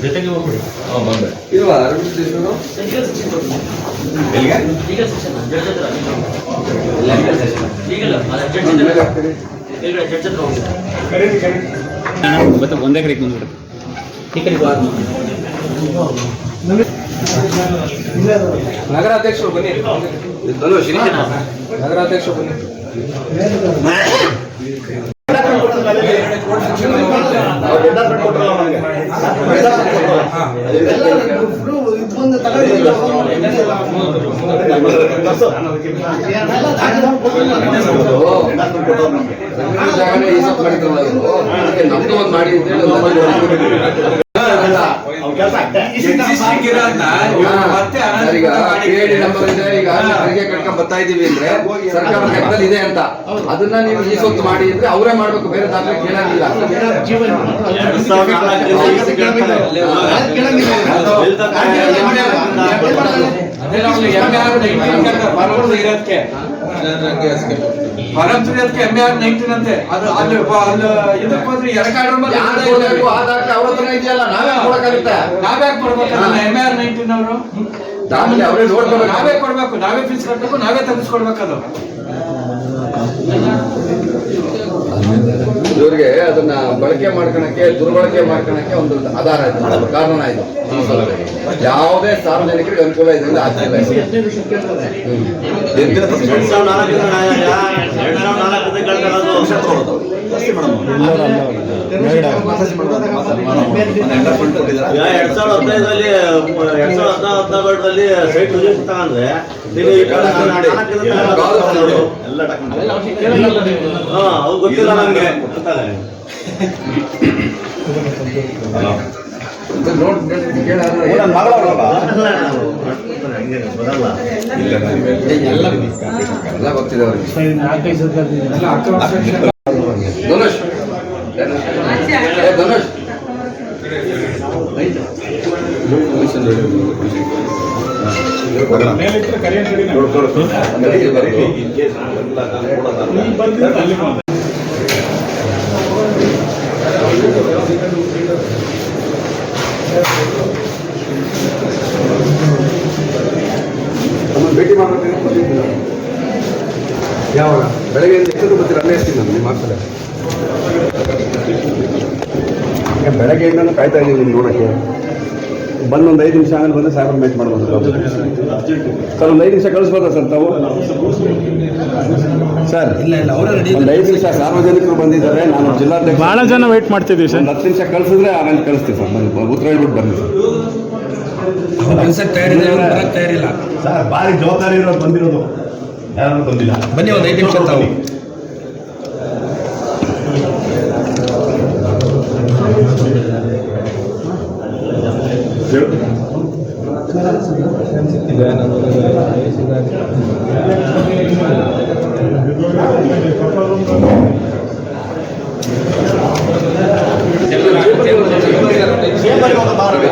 ಜೊತೆಗೆ ಹೋಗ್ಬಿಡಿ. ಬಂದೆ ಇಲ್ವಾ ಎಲ್ಲಿಗೆ ಒಂದೇ ಕಡೆಗೆ ಬಂದ್ಬಿಡುತ್ತೆ. ನಗರಾಧ್ಯಕ್ಷರು ಬನ್ನಿ. ನಗರಾಧ್ಯಕ್ಷರು ಬನ್ನಿ. ನಮ್ದು ಒಂದು ಮಾಡಿ ಕಟ್ಕೊಂಡ್ ಬರ್ತಾ ಇದೀವಿ ಅಂದ್ರೆ ಸರ್ಕಾರ ಲೆಕ್ಕದಲ್ಲಿ ಇದೆ ಅಂತ ಅದನ್ನ ನೀವು ಈ ಸೊತ್ತು ಮಾಡಿ ಅಂದ್ರೆ ಅವರೇ ಮಾಡ್ಬೇಕು, ಬೇರೆ ದಾಖಲೆ ಕೇಳಂಗಿಲ್ಲ. ಇದೆಯಲ್ಲ ನಾವೇ ಕೊಡಕ್ಕಾಗುತ್ತೆ, ನಾವೇ ಕೊಡ್ಬೇಕು. MR19 ಅವರು ದಾಖಲೆ ಅವರೇ ನೋಡ್ಕೋಬೇಕು, ನಾವೇ ಕೊಡ್ಬೇಕು, ನಾವೇ ಫೀಸ್ ಕಟ್ಟಬೇಕು, ನಾವೇ ತೆಗೆಸ್ಕೊಡ್ಬೇಕು. ಅದು ಇವ್ರಿಗೆ ಅದನ್ನ ಬಳಕೆ ಮಾಡ್ಕೊಳಕ್ಕೆ, ದುರ್ಬಳಕೆ ಮಾಡ್ಕೊಳಕ್ಕೆ ಒಂದು ಆಧಾರ ಇದೆ, ಕಾರಣ ಇದು. ಯಾವುದೇ ಸಾರ್ವಜನಿಕರಿಗೆ ಅನುಕೂಲ ಇದರಿಂದ ಆಗ್ತಿಲ್ಲ. ಸೈಟ್ ತಗೊಂಡ್ರೆ ಅವ್ರು ಗೊತ್ತಿಲ್ಲ ನಮ್ಗೆ. ಎಲ್ಲ ಗೊತ್ತಿದೆ ಅವ್ರಿಗೆ. ಧನುಷ್ ಧನುಷ್ ಭೇಟಿ ಮಾಡ್ಬೇಕು. ಯಾವಾಗ ಬೆಳಗ್ಗೆ ಎಷ್ಟು ಬರ್ತೀರ? ಅಲ್ಲೇ ಇರ್ತೀನಿ ನಾನು ನಿಮ್ಮ ಹಾಸ್ಟೆಲ್. ಬೆಳಗ್ಗೆಯಿಂದನೂ ಕಾಯ್ತಾ ಇದ್ದೀವಿ ನೀವು ನೋಡೋಕ್ಕೆ. ಬಂದು ಒಂದು 5 ನಿಮಿಷ ಆಮೇಲೆ ಬಂದು ಸಾಹೇಬ್ರ ಮೇಟ್ ಮಾಡ್ಬೋದು ಸರ್. ಒಂದು 5 ನಿಮಿಷ ಕಳಿಸ್ಬೋದಾ ಸರ್ ತಾವು? ಸರ್ ಒಂದು 5 ನಿಮಿಷ ಸಾರ್ವಜನಿಕರು ಬಂದಿದ್ದಾರೆ, ನಾನು ಜಿಲ್ಲಾಧ್ಯಕ್ಷ, ಭಾಳ ಜನ ವೇಟ್ ಮಾಡ್ತಿದ್ದೀವಿ ಸರ್. ಒಂದು 10 ನಿಮಿಷ ಕಳಿಸಿದ್ರೆ ಆಮೇಲೆ ಕಳಿಸ್ತೀವಿ ಸರ್. ಬಂದು ಉತ್ತರ ಹೇಳ್ಬಿಟ್ಟು ಬನ್ನಿ ಸರ್. ತಯಾರಿಲ್ಲ ಸರ್, ಭಾರಿ ಜವಾಬ್ದಾರಿ ಇರೋರು ಬಂದಿರೋದು, ಯಾರು ಬಂದಿಲ್ಲ. ಬನ್ನಿ, ಒಂದು 5 ನಿಮಿಷ ತಾವು.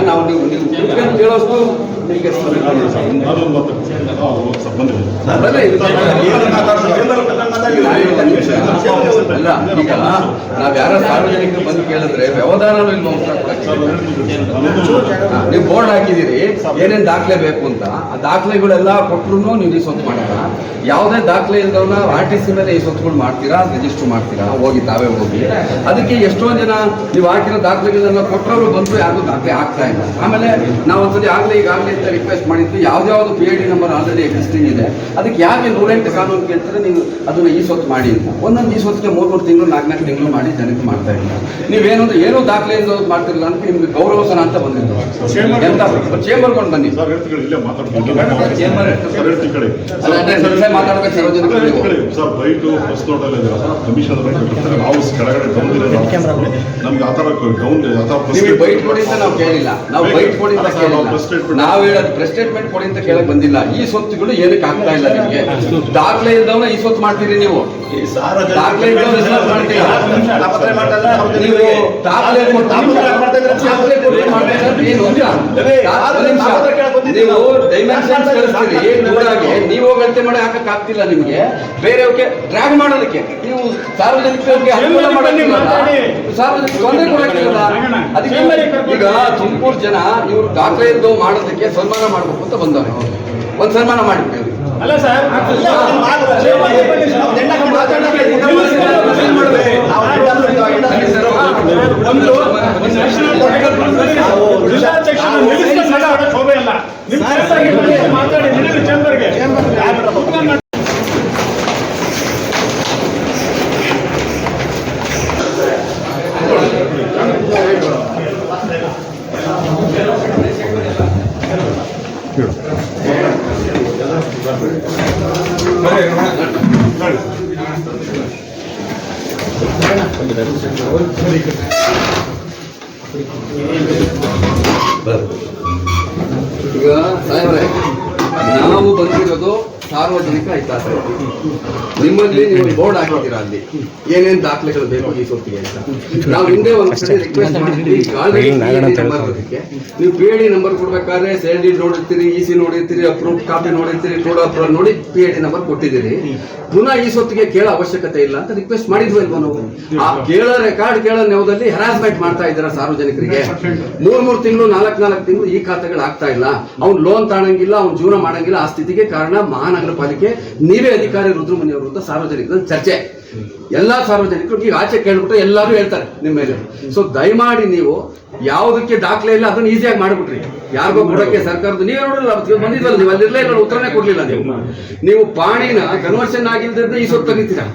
ನಾವು ನೀವು ಕೇಳೋಷ್ಟು ಅಲ್ಲ, ಈಗ ನಾವ್ ಯಾರೋ ಸಾರ್ವಜನಿಕರು ಬಂದು ಕೇಳಿದ್ರೆ ವ್ಯವಧಾನ ನೀವು ಬೋರ್ಡ್ ಹಾಕಿದಿರಿ ಏನೇನ್ ದಾಖಲೆ ಬೇಕು ಅಂತ. ಆ ದಾಖಲೆಗಳೆಲ್ಲ ಕೊಟ್ಟರು ನೀವು ಈ ಸೊತ್ತು ಮಾಡಲ್ಲ. ಯಾವುದೇ ದಾಖಲೆ ಇಲ್ದವ್ರನ್ನ RTC ಮೇಲೆ ಈ ಸೊತ್ತುಗಳು ಮಾಡ್ತೀರಾ, ರಿಜಿಸ್ಟರ್ ಮಾಡ್ತೀರಾ, ಹೋಗಿ ತಾವೇ ಹೋಗಿ. ಅದಕ್ಕೆ ಎಷ್ಟೊಂದು ಜನ ನೀವು ಹಾಕಿರೋ ದಾಖಲೆಗಳನ್ನ ಕೊಟ್ಟರು ಬಂದು ಯಾರು ದಾಖಲೆ ಆಗ್ತಾ ಇಲ್ಲ. ಆಮೇಲೆ ನಾವು ಒಂದ್ಸತಿ ಈಗಾಗಲೇ ಅಂತ ರಿಕ್ವೆಸ್ಟ್ ಮಾಡಿದ್ವಿ, ಯಾವ್ದಾವ್ದು PID ನಂಬರ್ ಆಲ್ರೆಡಿ ಎಕ್ಸಿಸ್ಟಿಂಗ್ ಇದೆ, ಅದಕ್ಕೆ ಯಾಕೆ 108 ಕಾನೂನು ಕೇಳ್ತಾರೆ ನೀವು ಅದನ್ನ ಈ ಸೊತ್ತು ಮಾಡಿ ಅಂತ. ಒಂದೊಂದು ಈ ಸೊತ್ತಿಗೆ 3 ತಿಂಗಳು 4 ತಿಂಗಳು ಮಾಡಿ ಜನಕ್ಕೆ ಮಾಡ್ತಾ ಇಲ್ಲ. ನೀವೇನಂದ್ರೆ ಏನೋ ದಾಖಲೆಯಿಂದ ಮಾಡ್ತಿರಲ್ಲ ಅಂತ ನಿಮ್ಗೆ ಗೌರವಸನ ಅಂತ ಬಂದಿದ್ದು. ಎಂತ ಚೇಂಬರ್ಕೊಂಡು ಬನ್ನಿ, ಮಾತಾಡ್ಬೇಕು ನಮ್ಗೆ ಆ ಥರ ನೀವು ಬೈಟ್ ಕೊಡಿ ಅಂತ ನಾವು ಕೇಳಿಲ್ಲ, ನಾವು ಬೈಟ್ ಕೊಡಿ ಅಂತ ಕೇಳಿಲ್ಲ, ನಾವು ಹೇಳೋದು ಪ್ರೆಸ್ ಸ್ಟೇಟ್ಮೆಂಟ್ ಕೊಡಿ ಅಂತ ಕೇಳಕ್ ಬಂದಿಲ್ಲ. ಈ ಸ್ವತ್ತುಗಳು ಏನಕ್ಕೆ ಆಗ್ತಾ ಇಲ್ಲ ನಿಮಗೆ? ದಾಖಲೆ ಇಲ್ದವನ್ನ ಈ ಸ್ವತ್ತು ಮಾಡ್ತೀರಿ ನೀವು, ದಾಖಲೆ ಇಲ್ದವನ್ನ ಈ ಸ್ವತ್ತು ಮಾಡ್ತೀರಾ ನೀವು? ದಾಖಲೆ ಏನು ನೀವು ಡೈಮೆನ್ಷನ್ಸ್ ಕಳಿಸ್ತೀರಿ ದೂರಾಗೆ, ನೀವು ಗಂಟೆ ಮಾಡಿ ಹಾಕಕ್ ಆಗ್ತಿಲ್ಲ ನಿಮ್ಗೆ, ಬೇರೆಯವ್ರಿಗೆ ಡ್ರ್ಯಾಗ್ ಮಾಡೋದಕ್ಕೆ ನೀವು ಸಾರ್ವಜನಿಕರಿಗೆ ಅನುಕೂಲ ಮಾಡೋದಿಲ್ಲ, ಸಾರ್ವಜನಿಕ ತೊಂದರೆ ಕೊಡಕ್ಕಿಲ್ಲ. ಅದಕ್ಕೆ ಈಗ ತುಮಕೂರು ಜನ ಇವ್ರು ದಾಖಲೆ ಇದ್ದು ಮಾಡೋದಕ್ಕೆ ಸನ್ಮಾನ ಮಾಡ್ಬೇಕು ಅಂತ ಬಂದವ್ರೆ, ಒಂದ್ ಸನ್ಮಾನ ಮಾಡಿಬಿಟ್ಟು ಅಲ್ಲ ಸರ್, ಈಗ ಸಾಹೇಬ್ರೆ, ನಾವು ಬಂದಿರೋದು ಸಾರ್ವಜನಿಕ ಹಿತಾಸಕ್ತಿ. ನಿಮ್ಮಲ್ಲಿ ನೀವು ಬೋರ್ಡ್ ಹಾಕಿದ್ದೀರಾ, ಅಲ್ಲಿ ಏನೇನ್ ದಾಖಲೆಗಳು ಬೇಕು ಈ ಸ್ವತ್ತಿಗೆ ಅಂತ. ನಾವು ಹಿಂದೆ ಒಂದ್ಸರಿ ರಿಕ್ವೆಸ್ಟ್ ಮಾಡಿದ್ವಿ, ಬರೋದಕ್ಕೆ ನೀವು PID ನಂಬರ್ ಕೊಡ್ಬೇಕಾದ್ರೆ ಸೇಲ್ ಡೀಡ್ ನೋಡಿರ್ತೀರಿ, EC ನೋಡಿರ್ತೀರಿ, ಅಪ್ರೂವ್ ಕಾಪಿ ನೋಡಿರ್ತೀರಿ, ಕೋಡ್ ಅಪ್ರೂವ್ ನೋಡಿ PID ನಂಬರ್ ಕೊಟ್ಟಿದ್ದೀರಿ. ಪುನಃ ಈ ಸ್ವತ್ತಿಗೆ ಕೇಳೋ ಅವಶ್ಯಕತೆ ಇಲ್ಲ ಅಂತ ರಿಕ್ವೆಸ್ಟ್ ಮಾಡಿದ್ವಿ ಅಲ್ವಾ ನಾವು? ಆ ಕೇಳೋ ರೆಕಾರ್ಡ್ ಕೇಳೋ ನೆವದಲ್ಲಿ ಹರಾಸ್ಮೆಂಟ್ ಮಾಡ್ತಾ ಇದ್ದೀರಾ ಸಾರ್ವಜನಿಕರಿಗೆ. 3 ತಿಂಗಳು 4 ತಿಂಗಳು ಈ ಖಾತೆಗಳು ಆಗ್ತಾ ಇಲ್ಲ, ಅವ್ನು ಲೋನ್ ತಾಣಂಗಿಲ್ಲ, ಅವ್ನು ಜೀವನ ಮಾಡಂಗಿಲ್ಲ. ಆ ಸ್ಥಿತಿಗೆ ಕಾರಣ ಮಹಾನಗರ ಪಾಲಿಕೆ, ನೀವೇ ಅಧಿಕಾರಿ ರುದ್ರಮುನಿ ಅವರು ಅಂತ ಸಾರ್ವಜನಿಕರ ಚರ್ಚೆ. ಎಲ್ಲಾ ಸಾರ್ವಜನಿಕರು ಈಗ ಆಚೆ ಕೇಳ್ಬಿಟ್ರೆ ಎಲ್ಲರೂ ಹೇಳ್ತಾರೆ ನಿಮ್ಮ ಮೇಲೆ. ಸೊ ದಯಮಾಡಿ ನೀವು ಯಾವುದಕ್ಕೆ ದಾಖಲೆ ಇಲ್ಲ ಅದನ್ನ ಈಸಿಯಾಗಿ ಮಾಡ್ಬಿಟ್ರಿ. ಯಾರಿಗೋ ಕೊಡಕ್ಕೆ ಸರ್ಕಾರದ ನೀವೇ ನೋಡಲ್ಲ, ಬಂದಿದ್ವಲ್ಲ ನೀವು, ಅಲ್ಲಿರ್ಲೇ ಇಲ್ಲ, ಉತ್ತರನೇ ಕೊಡ್ಲಿಲ್ಲ ನೀವು ಪಾಣಿನ ಕನ್ವರ್ಷನ್ ಆಗಿಲ್ದ್ರೆ ಈ ಸ್ವತ್ತು ತೆಗಿತೀರಾ.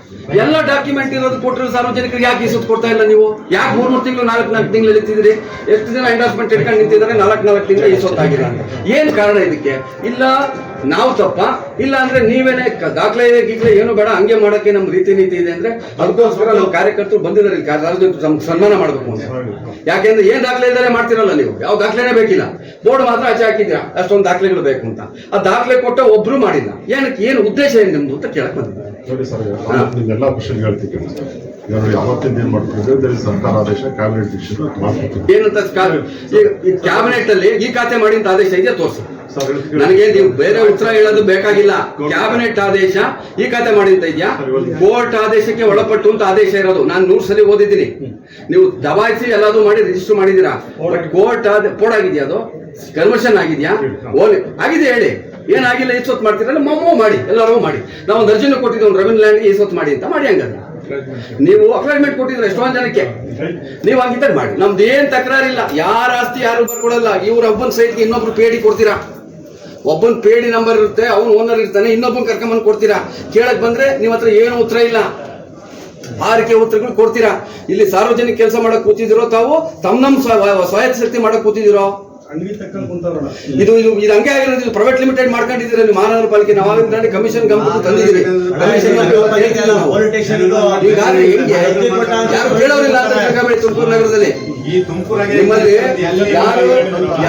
ಎಲ್ಲ ಡಾಕ್ಯುಮೆಂಟ್ ಇರೋದು ಕೊಟ್ಟರೆ ಸಾರ್ವಜನಿಕರಿಗೆ ಯಾಕೆ ಈ ಸ್ವತ್ತು ಕೊಡ್ತಾ ಇಲ್ಲ ನೀವು? ಯಾಕೆ 3 ತಿಂಗಳು 4 ತಿಂಗಳು ಎತ್ತಿದ್ರಿ? ಎಷ್ಟು ಜನ ಎಂಡಾರ್ಸ್ಮೆಂಟ್ ಇಟ್ಕೊಂಡು ನಿಂತಿದ್ದಾರೆ 4 ತಿಂಗಳು ಈ ಸ್ವತ್ತು ಆಗಿಲ್ಲ ಅಂತ. ಏನ್ ಕಾರಣ ಇದಕ್ಕೆ? ಇಲ್ಲ ನಾವು ತಪ್ಪ, ಇಲ್ಲ ಅಂದ್ರೆ ನೀವೇನೆ ದಾಖಲೆ ಗೀಕ್ಲೆ ಏನು ಬೇಡ, ಹಂಗೆ ಮಾಡಕ್ಕೆ ನಮ್ ರೀತಿ ನೀತಿ ಇದೆ ಅಂದ್ರೆ ಅದಕ್ಕೋಸ್ಕರ ನಾವು ಕಾರ್ಯಕರ್ತರು ಬಂದಿದ್ದಾರೆ ಸನ್ಮಾನ ಮಾಡ್ಬೇಕು ಅಂತ. ಯಾಕೆಂದ್ರೆ ಏನ್ ದಾಖಲೆ ಇದ್ದಾರೆ ಮಾಡ್ತಿರಲ್ಲ ನೀವು, ಯಾವ ದಾಖಲೆನೇ ಬೇಕಿಲ್ಲ, ಬೋರ್ಡ್ ಮಾತ್ರ ಆಚೆ ಹಾಕಿದ್ದೀರಾ ಅಷ್ಟೊಂದು ದಾಖಲೆಗಳು ಬೇಕು ಅಂತ. ಆ ದಾಖಲೆ ಕೊಟ್ಟ ಒಬ್ರು ಮಾಡಿಲ್ಲ. ಏನಕ್ಕೆ, ಏನು ಉದ್ದೇಶ ಏನ್ ನಿಮ್ದು ಅಂತ ಕೇಳಕ್ ಬಂದಿದ್ದಾರೆ. ನೋಡಿ ಸರ್, ನಿಮ್ಮೆಲ್ಲ ಕ್ವಶನ್ ಹೇಳ್ತೀವಿ. ಯಾವತ್ತಿಂದ ಏನ್ ಮಾಡ್ತಿದ್ದೀವಿ, ಸರ್ಕಾರ ಆದೇಶ ಕ್ಯಾಬಿನೆಟ್ ಡಿಸಿಷನ್ ಮಾಡ್ತೀವಿ. ಏನಂತ ಈ ಕ್ಯಾಬಿನೆಟ್ ಅಲ್ಲಿ ಈ ಖಾತೆ ಮಾಡಿ ಅಂತ ಆದೇಶ ಇದೆಯಾ ತೋರಿಸಿ ನನಗೆ. ನೀವು ಬೇರೆ ಉತ್ತರ ಹೇಳೋದು ಬೇಕಾಗಿಲ್ಲ. ಕ್ಯಾಬಿನೆಟ್ ಆದೇಶ ಈ ಖಾತೆ ಮಾಡಿ ಅಂತ ಇದೆಯಾ? ಕೋರ್ಟ್ ಆದೇಶಕ್ಕೆ ಒಳಪಟ್ಟು ಅಂತ ಆದೇಶ ಇರೋದು. ನಾನು 100 ಸಲ ಓದಿದ್ದೀನಿ. ನೀವು ದಬಾಯಿಸಿ ಎಲ್ಲಾದ್ರೂ ಮಾಡಿ ರಿಜಿಸ್ಟರ್ ಮಾಡಿದೀರಾ, ಬಟ್ ಕೋರ್ಟ್ ಬೋರ್ಡ್ ಆಗಿದೆಯಾ? ಅದು ಕನ್ವರ್ಷನ್ ಆಗಿದೆಯಾ? ಆಗಿದೆ ಹೇಳಿ. ಏನಾಗಿಲ್ಲ, ಈ ಸ್ವತ್ತು ಮಾಡ್ತೀರಲ್ಲ, ಮಮ್ಮೂ ಮಾಡಿ, ಎಲ್ಲರೂ ಮಾಡಿ. ನಾವು ಒಂದು ಅರ್ಜಿನ ಕೊಟ್ಟಿದ್ದೆ, ಒಂದು ರೆವಿನ್ಯೂ ಲ್ಯಾಂಡ್ ಈ ಸ್ವತ್ತು ಮಾಡಿ ಅಂತ ಮಾಡಿ. ಹಂಗಾದ್ರೆ ನೀವು ಅಪಾಯಿಂಟ್ಮೆಂಟ್ ಕೊಟ್ಟಿದ್ರೆ ಎಷ್ಟೊಂದು ಜನಕ್ಕೆ, ನೀವು ಹಂಗಿದ್ದಾಗ ಮಾಡಿ. ನಮ್ದು ಏನ್ ತಕರಾರಿಲ್ಲ. ಯಾರ ಆಸ್ತಿ ಯಾರು ಬರ್ಕೊಡಲ್ಲ. ಇವ್ರ ಒಬ್ಬನ ಸೈಟ್ಗೆ ಇನ್ನೊಬ್ರು PID ಕೊಡ್ತೀರಾ, ಒಬ್ಬನ್ PID ನಂಬರ್ ಇರುತ್ತೆ, ಅವ್ನು ಓನರ್ ಇರ್ತಾನೆ, ಇನ್ನೊಬ್ಬನ್ ಕರ್ಕೊಂಬಂದು ಕೊಡ್ತೀರಾ. ಕೇಳಕ್ ಬಂದ್ರೆ ನಿಮ್ಮ ಹತ್ರ ಏನು ಉತ್ತರ ಇಲ್ಲ, ಆರಿಕೆ ಉತ್ತರಗಳು ಕೊಡ್ತೀರಾ. ಇಲ್ಲಿ ಸಾರ್ವಜನಿಕ ಕೆಲಸ ಮಾಡಕ್ ಕೂತಿದಿರೋ, ತಾವು ತಮ್ಮ ಸ್ವಾಯತ್ತ ಶಕ್ತಿ ಮಾಡಕ್ ಕೂತಿದಿರೋ? ಇದು ಹಂಗೆ ಆಗಿರೋದು. ಇದು ಪ್ರೈವೇಟ್ ಲಿಮಿಟೆಡ್ ಮಾಡ್ಕೊಂಡಿದ್ದೀರಾ ನೀವು ಮಹಾನಗರ ಪಾಲಿಕೆ. ನಾವಾಗಿಂದ ಕಮಿಷನ್ ಗಮನಕ್ಕೆ ತಂದಿದ್ದೀವಿ. ಈಗಾಗಲೇ ಹೆಂಗೆ ಯಾರು ಕೇಳೋರಿಲ್ಲ ಅಂತ ತುಮಕೂರು ನಗರದಲ್ಲಿ ನಿಮ್ಮಲ್ಲಿ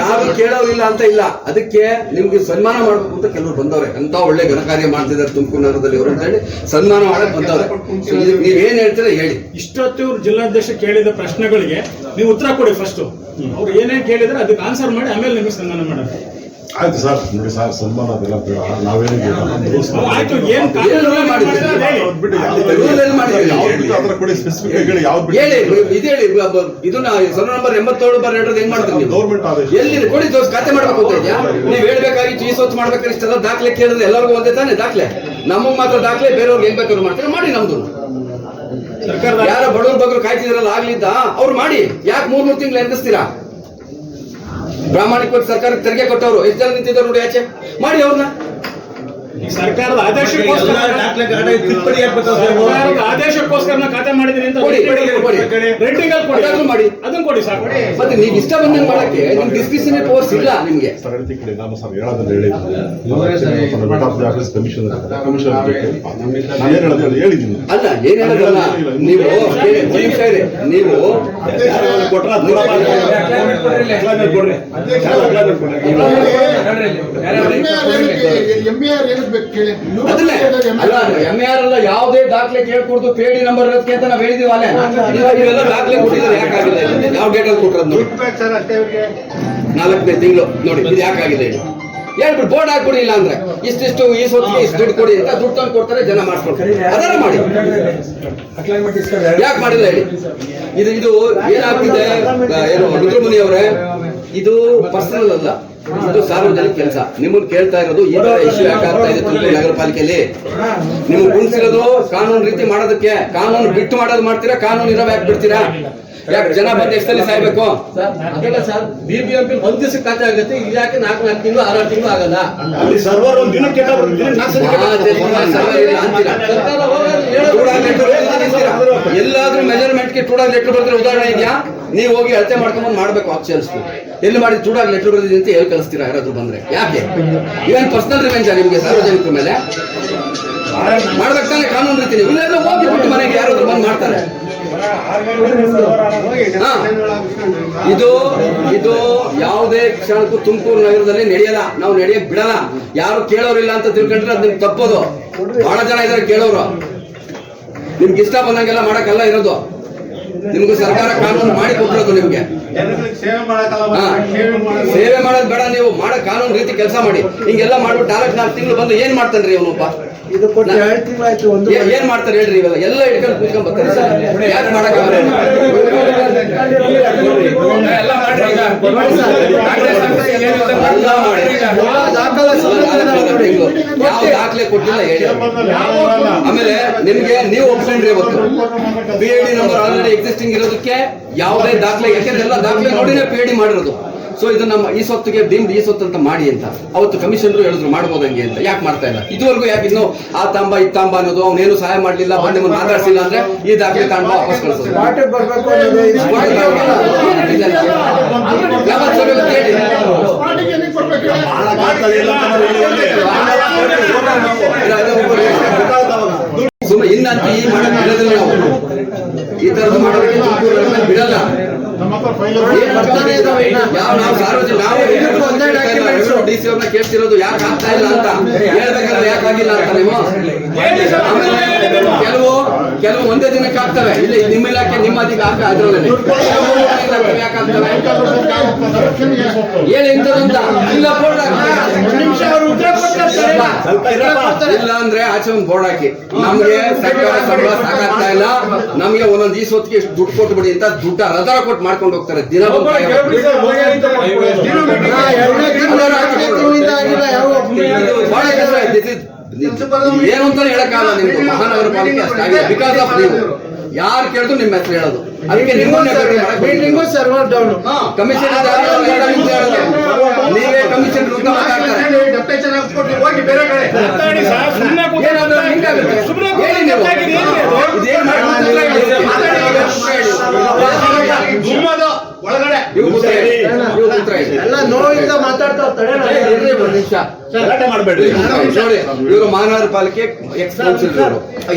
ಯಾರು ಕೇಳೋರಿಲ್ಲ ಅಂತ ಇಲ್ಲ. ಅದಕ್ಕೆ ನಿಮ್ಗೆ ಸನ್ಮಾನ ಮಾಡ್ಬೇಕು ಅಂತ ಕೆಲವರು ಬಂದವ್ರೆ. ಅಂತ ಒಳ್ಳೆ ಘನಕಾರ್ಯ ಮಾಡ್ತಿದ್ದಾರೆ ತುಮಕೂರು ನಗರದಲ್ಲಿ ಅವರು ಅಂತ ಹೇಳಿ ಸನ್ಮಾನ ಮಾಡಕ್ ಬಂದವ್ರೆ. ನೀವೇನ್ ಹೇಳ್ತೀರಾ ಹೇಳಿ. ಇಷ್ಟೊತ್ತು ಜಿಲ್ಲಾಧ್ಯಕ್ಷ ಕೇಳಿದ ಪ್ರಶ್ನೆಗಳಿಗೆ ನೀವು ಉತ್ತರ ಕೊಡಿ. ಫಸ್ಟ್ ಅವ್ರು ಏನೇನ್ ಕೇಳಿದ್ರೆ ಅದಕ್ಕೆ ಆನ್ಸರ್ ಮಾಡಿ ಆಮೇಲೆ ನಿಮಗೆ ಸನ್ಮಾನ ಮಾಡೋದು. ಆಯ್ತು ಸರ್, ನೋಡಿ ಸರ್, ಸನ್ಮಾನ ಅದೆಲ್ಲ ಬೇಡ. ನಾವೇನಿಗೆ ಆಯ್ತು, ಏನ್ ಇದನ್ನ ಸರ್ವ ನಂಬರ್ 87/2 ಹೆಂಗ್ ಮಾಡ್ತೀರಿ ನೀವು? ಗೌರ್ಮೆಂಟ್ ಆದೇಶ ಎಲ್ಲಿ ಕೊಡಿ, ಖಾತೆ ಮಾಡ್ಬೇಕು ಅಂತ ಇದೆಯಾ? ನೀವ್ ಹೇಳ್ಬೇಕಾಗಿತ್ತು ಈ ಸ್ವತ್ತು ಮಾಡ್ಬೇಕಾದ್ರೆ ಇಷ್ಟೆಲ್ಲ ದಾಖಲೆ ಕೇಳಿದ್ರೆ ಎಲ್ಲರಿಗೂ ಒಂದೇ ತಾನೇ ದಾಖಲೆ. ನಮಗ್ ಮಾತ್ರ ದಾಖಲೆ, ಬೇರೆಯವ್ರಿಗೆ ಹೆಂಗ್ ಬೇಕಾದ್ರು ಮಾಡ್ತೀರಾ ಮಾಡಿ. ನಮ್ದು ಯಾರ ಬಡವ್ರ ಬಗ್ಗೆ ಕಾಯ್ತಿದ್ರಲ್ಲ ಆಗ್ಲಿದ್ದ ಅವ್ರು ಮಾಡಿ. ಯಾಕೆ 3 ತಿಂಗಳು ಎನ್ನಿಸ್ತೀರಾ? ಪ್ರಾಮಾಣಿಕವಾಗಿ ಸರ್ಕಾರಕ್ಕೆ ತೆರಿಗೆ ಕೊಟ್ಟವರು ಎಷ್ಟು ಜನ ನಿಂತಿದ್ದಾರೆ ನೋಡಿ ಆಚೆ. ಮಾಡಿ ಅವ್ರನ್ನ. ಸರ್ಕಾರದ ಆದೇಶಕ್ಕೋಸ್ಕರ ಸರ್ಕಾರದ ಆದೇಶಕ್ಕೋಸ್ಕರ ನಾ ಖಾತೆ ಮಾಡಿದ್ದೀನಿ ಅಂತ ಕೊಡಿ. ರೇಟಿಂಗ್ ಅಲ್ಲಿ ಕೊಡಿ, ಅದನ್ನು ಮಾಡಿ. ಅದನ್ನ ಕೊಡಿ ಸಾಕು. ಮತ್ತೆ ನೀವು ಇಷ್ಟ ಬಂದಂಗೆ ಮಾಡಕ್ಕೆ ನಿಮ್ ಡಿಸ್ಕ್ರಿಪ್ಷನರಿ ಪವರ್ಸ್ ಇಲ್ಲ ನಿಮ್ಗೆ. ಸರ್ ಹೇಳ್ತಿ ಕಡೆ ನಾನು ಸರ್ ಹೇಳೋದನ್ನ ಹೇಳಿದ್ದೀನಿ ಆಫೀಸ್ ಕಮಿಷನ್ ನಾನು ಏನು ಹೇಳೋದು ಹೇಳಿದ್ದೀನಿ. ಅಲ್ಲ ಏನ್ ಹೇಳೋದಲ್ಲ, ನೀವು ಒಂದ್ ನಿಮಿಷ ಇರಿ. ನೀವು ಅದನ್ನೇ ಅಲ್ಲ MAR ಅಲ್ಲ ಯಾವುದೇ ದಾಖಲೆ ಕೇಳ್ಕೊಡ್ದು ಪೇಡಿ ನಂಬರ್ ಇರೋದಕ್ಕೆ ಅಂತ ನಾವ್ ಹೇಳಿದೀವಿ ಅಲ್ಲೇ. ನೀವೆಲ್ಲ ದಾಖಲೆ ಕೊಟ್ಟಿದ್ರೆ ಯಾಕಾಗಿಲ್ಲ? ಯಾವ ಡೇಟಲ್ಲಿ ಕೊಟ್ಟಿರೋದು ನೋಡಿ, 4ನೇ ತಿಂಗಳು ನೋಡಿ, ಇದು ಯಾಕಾಗಿದೆ ಹೇಳಿ? ಹೇಳ್ಬಿಟ್ಟು ಬೋರ್ಡ್ ಹಾಕೊಡಿ. ಇಲ್ಲ ಅಂದ್ರೆ ಇಷ್ಟಿಷ್ಟು ಈ ಸೊತ್ತಿಗೆ ಇಷ್ಟು ದುಡ್ಡು ಕೊಡಿ ಅಂತ ದುಡ್ಡು ತಂದು ಕೊಡ್ತಾರೆ, ಜನ ಮಾಡ್ಕೊಡ್ತಾರೆ. ಅದನ್ನ ಮಾಡಿ. ಯಾಕೆ ಮಾಡಿಲ್ಲ ಹೇಳಿ? ಇದು ಏನಾಗ್ತಿದೆ ಏನು ರುದ್ರಮುನಿ ಅವರೇ, ಇದು ಪರ್ಸನಲ್ ಅಲ್ಲ, ಇದು ಸಾರ್ವಜನಿಕ ಕೆಲಸ. ನಿಮ್ಮನ್ನು ಕೇಳ್ತಾ ಇರೋದು ಈ ತರ ಇಶ್ಯೂ ಯಾಕಾಗ್ತಾ ಇದೆ ತುಮಕೂರು ನಗರ ಪಾಲಿಕೆಯಲ್ಲಿ. ನಿಮ್ಗೆ ಗುಣಿಸಿರೋದು ಕಾನೂನು ರೀತಿ ಮಾಡೋದಕ್ಕೆ. ಕಾನೂನು ಬಿಟ್ಟು ಮಾಡೋದು ಮಾಡ್ತೀರಾ, ಕಾನೂನು ಇರೋ ಯಾಕೆ ಬಿಡ್ತೀರಾ? ಯಾಕೆ ಜನ ಬಂದು ಎಷ್ಟಲ್ಲಿ ಸಾಯ್ಬೇಕು? ಅದಲ್ಲ ಸರ್, BBMP ಒಂದ್ ದಿವಸಕ್ಕೆ ಖಾತೆ ಆಗುತ್ತೆ, ಇದು ಯಾಕೆ 4 ತಿಂಗಳು 6 ತಿಂಗಳು ಆಗಲ್ಲ? ಸರ್ವರ್ ಒಂದು ದಿನಕ್ಕೆ ಸರ್ಕಾರ ಎಲ್ಲಾದ್ರೂ ಮೆಜರ್ಮೆಂಟ್ ಗೆ ಟೂಡಾಗಿ ಲೆಟರ್ ಬರ್ತಾರೆ ಉದಾಹರಣೆ ಇದೆಯಾ? ನೀವು ಹೋಗಿ ಅಳತೆ ಮಾಡ್ಕೊಂಡ್ ಮಾಡ್ಬೇಕು ಆಪ್ಷನ್ಸ್. ಎಲ್ಲಿ ಮಾಡಿ ಟೂಡಾಗಿ ಲೆಟರ್ ಬರ್ದಿದೆ ಅಂತ ಹೇಳಿ ಕಳಿಸ್ತೀರಾ ಯಾರಾದ್ರೂ ಬಂದ್ರೆ? ಯಾಕೆ? ಇವನ್ ಪರ್ಸನಲ್ ರಿವೆಂಜ್ ನಿಮ್ಗೆ ಸಾರ್ವಜನಿಕರ ಮೇಲೆ ಮಾಡ್ಬೇಕು ತಾನೆ ಕಾನೂನು ರೀತಿ. ಇಲ್ಲೆಲ್ಲ ಹೋಗಿ ಬಿಟ್ಟು ಮನೆಗೆ ಯಾರಾದ್ರೂ ಬಂದ್ ಮಾಡ್ತಾರೆ. ಇದು ಯಾವುದೇ ಕ್ಷಣಕ್ಕೂ ತುಮಕೂರು ನಗರದಲ್ಲಿ ನಡೆಯಲ್ಲ, ನಾವು ನಡೆಯಕ್ ಬಿಡಲ್ಲ. ಯಾರು ಕೇಳೋರಿಲ್ಲ ಅಂತ ತಿಳ್ಕೊಂಡ್ರೆ ಅದು ನಿಮ್ಗೆ ತಪ್ಪೋದು. ಬಹಳ ಜನ ಇದಾರೆ ಕೇಳೋರು. ನಿಮ್ಗೆ ಇಷ್ಟ ಬಂದಂಗೆಲ್ಲ ಮಾಡಕ್ಕೆಲ್ಲ ಇರೋದು. ನಿಮ್ಗೆ ಸರ್ಕಾರ ಕಾನೂನು ಮಾಡಿ ಕೊಟ್ಟಿರೋದು ನಿಮ್ಗೆ. ಸೇವೆ ಮಾಡೋದು ಬೇಡ, ನೀವು ಮಾಡೋ ಕಾನೂನು ರೀತಿ ಕೆಲಸ ಮಾಡಿ. ಹಿಂಗೆಲ್ಲ ಮಾಡ್ಬಿಟ್ಟು 4 ತಿಂಗಳು ಬಂದು ಏನ್ ಮಾಡ್ತಾನ್ರಿ ಅವನೊಬ್ಬ? ಏನ್ ಮಾಡ್ತಾರೆ ಹೇಳ್ರಿ? ಇವೆಲ್ಲ ಎಲ್ಲ ಹಿಡ್ಕೊಂಡು ಕೂತ್ಕೊಂಡ್ ಬರ್ತಾರೆ. ಯಾಕೆ ಮಾಡಕ್ಕಾಗಲ್ಲ? ಯಾವ ದಾಖಲೆ ಕೊಟ್ಟಿಲ್ಲ ಹೇಳಿ. ಆಮೇಲೆ ನಿಮ್ಗೆ ನೀವು ಒಪ್ಕೊಂಡ್ರಿ ಇವತ್ತು PID ನಂಬರ್ ಆಲ್ರೆಡಿ ಎಕ್ಸಿಸ್ಟಿಂಗ್ ಇರೋದಕ್ಕೆ ಯಾವುದೇ ದಾಖಲೆ, ಯಾಕೆಂದ್ರೆ ಎಲ್ಲ ದಾಖಲೆ ನೋಡಿನೇ PID ಮಾಡಿರೋದು. ಸೊ ಇದು ನಮ್ಮ ಈ ಸೊತ್ತಿಗೆ ಡಿಮ್ಡ್ ಈ ಸೊತ್ತು ಅಂತ ಮಾಡಿ ಅಂತ ಅವತ್ತು ಕಮಿಷನರು ಹೇಳಿದ್ರು ಮಾಡ್ಬೋದಂಗೆ ಅಂತ. ಯಾಕೆ ಮಾಡ್ತಾ ಇಲ್ಲ ಇದುವರೆಗೂ? ಯಾಕೆ ಇನ್ನು ಆ ತಾಂಬ ಈ ತಾಂಬ ಅನ್ನೋದು ಅವನೇನು ಸಹಾಯ ಮಾಡ್ಲಿಲ್ಲ, ಬಂದು ನಿಮ್ಮನ್ನು ಮಾತಾಡ್ಸಿಲ್ಲ ಅಂದ್ರೆ ಈ ದಾಖಲೆ ತಾಂಬ ವಾಪಸ್ ಕಳಿಸೋದು. ಸುಮ್ಮನೆ ಇನ್ನಂತ ಈ ಮಾಡಕ್ ಬಿಡೋದಿಲ್ಲ ನಾವು. ಈ ತರದ್ದು ಮಾಡೋದಕ್ಕೆ ತುಮಕೂರು ಬಿಡಲ್ಲ. ನಾವು ಸಾರ್ವಜನಿಕ ನಾವು DC ಅವ್ರನ್ನ ಕೇಳ್ತಿರೋದು ಯಾಕೆ ಆಗ್ತಾ ಇಲ್ಲ ಅಂತ. ಹೇಳ್ಬೇಕಾದ್ರೆ ಯಾಕೆ ಆಗಿಲ್ಲ ಅಂತ ನೀವು. ಕೆಲವು ಒಂದೇ ದಿನಕ್ಕೆ ಆಗ್ತವೆ. ಇಲ್ಲ ನಿಮ್ಮ ಇಲಾಖೆ ನಿಮ್ಮ ಅಧಿಕಾರ ಅದ್ರಲ್ಲೇ ಯಾಕೆ ಆಗ್ತವೆ ಏನ್ ಇಂಥದಂತ ಇಲ್ಲ ಬೋರ್ಡ್ ಇಲ್ಲ ಅಂದ್ರೆ ಆಚೆ ಒಂದು ಬೋರ್ಡ್ ಹಾಕಿ. ನಮ್ಗೆ ಸರ್ಕಾರ ಸಂಬಳ ಸಾಕಾಗ್ತಾ ಇಲ್ಲ, ನಮ್ಗೆ ಒಂದೊಂದು ಈ ಸೊತ್ತಿಗೆ ಎಷ್ಟು ದುಡ್ಡು ಕೊಟ್ಟು ಬಿಡಿ ಅಂತ ದುಡ್ಡು ರದರ ಕೊಟ್ಟು ಮಾಡ್ಕೊಂಡು ಹೋಗ್ತಾರೆ. ದಿನ ಏನು ಅಂತ ಹೇಳಕ್ಕಾಗಲ್ಲ. ನಿಮ್ದು ಮಹಾನಗರ ಪಾಲಿಕೆ ಅಷ್ಟಾಗಿದೆ ಬಿಕಾಸ್ ಆಫ್ ನೀವು. ಯಾರು ಕೇಳಿದ್ರು ನಿಮ್ಮ ಹೆಸರು ಹೇಳೋದು. ಅದಕ್ಕೆ ಮೀಟಿಂಗು ಸರ್ವರ್ ಡೌನ್. ಕಮಿಷನ್ ನೀವೇ ಕಮಿಷನ್ ಅಂತ ಮಾತಾಡ್ತಾರೆ. ಎಲ್ಲ ನೋವಿಂದ ಮಾತಾಡ್ತಾ ಮಾಡಬೇಡ್ರಿ ನೋಡಿ. ಇವರು ಮಹಾನಗರ ಪಾಲಿಕೆ ಎಕ್ಸ್ ಕೌನ್ಸಿಲರ್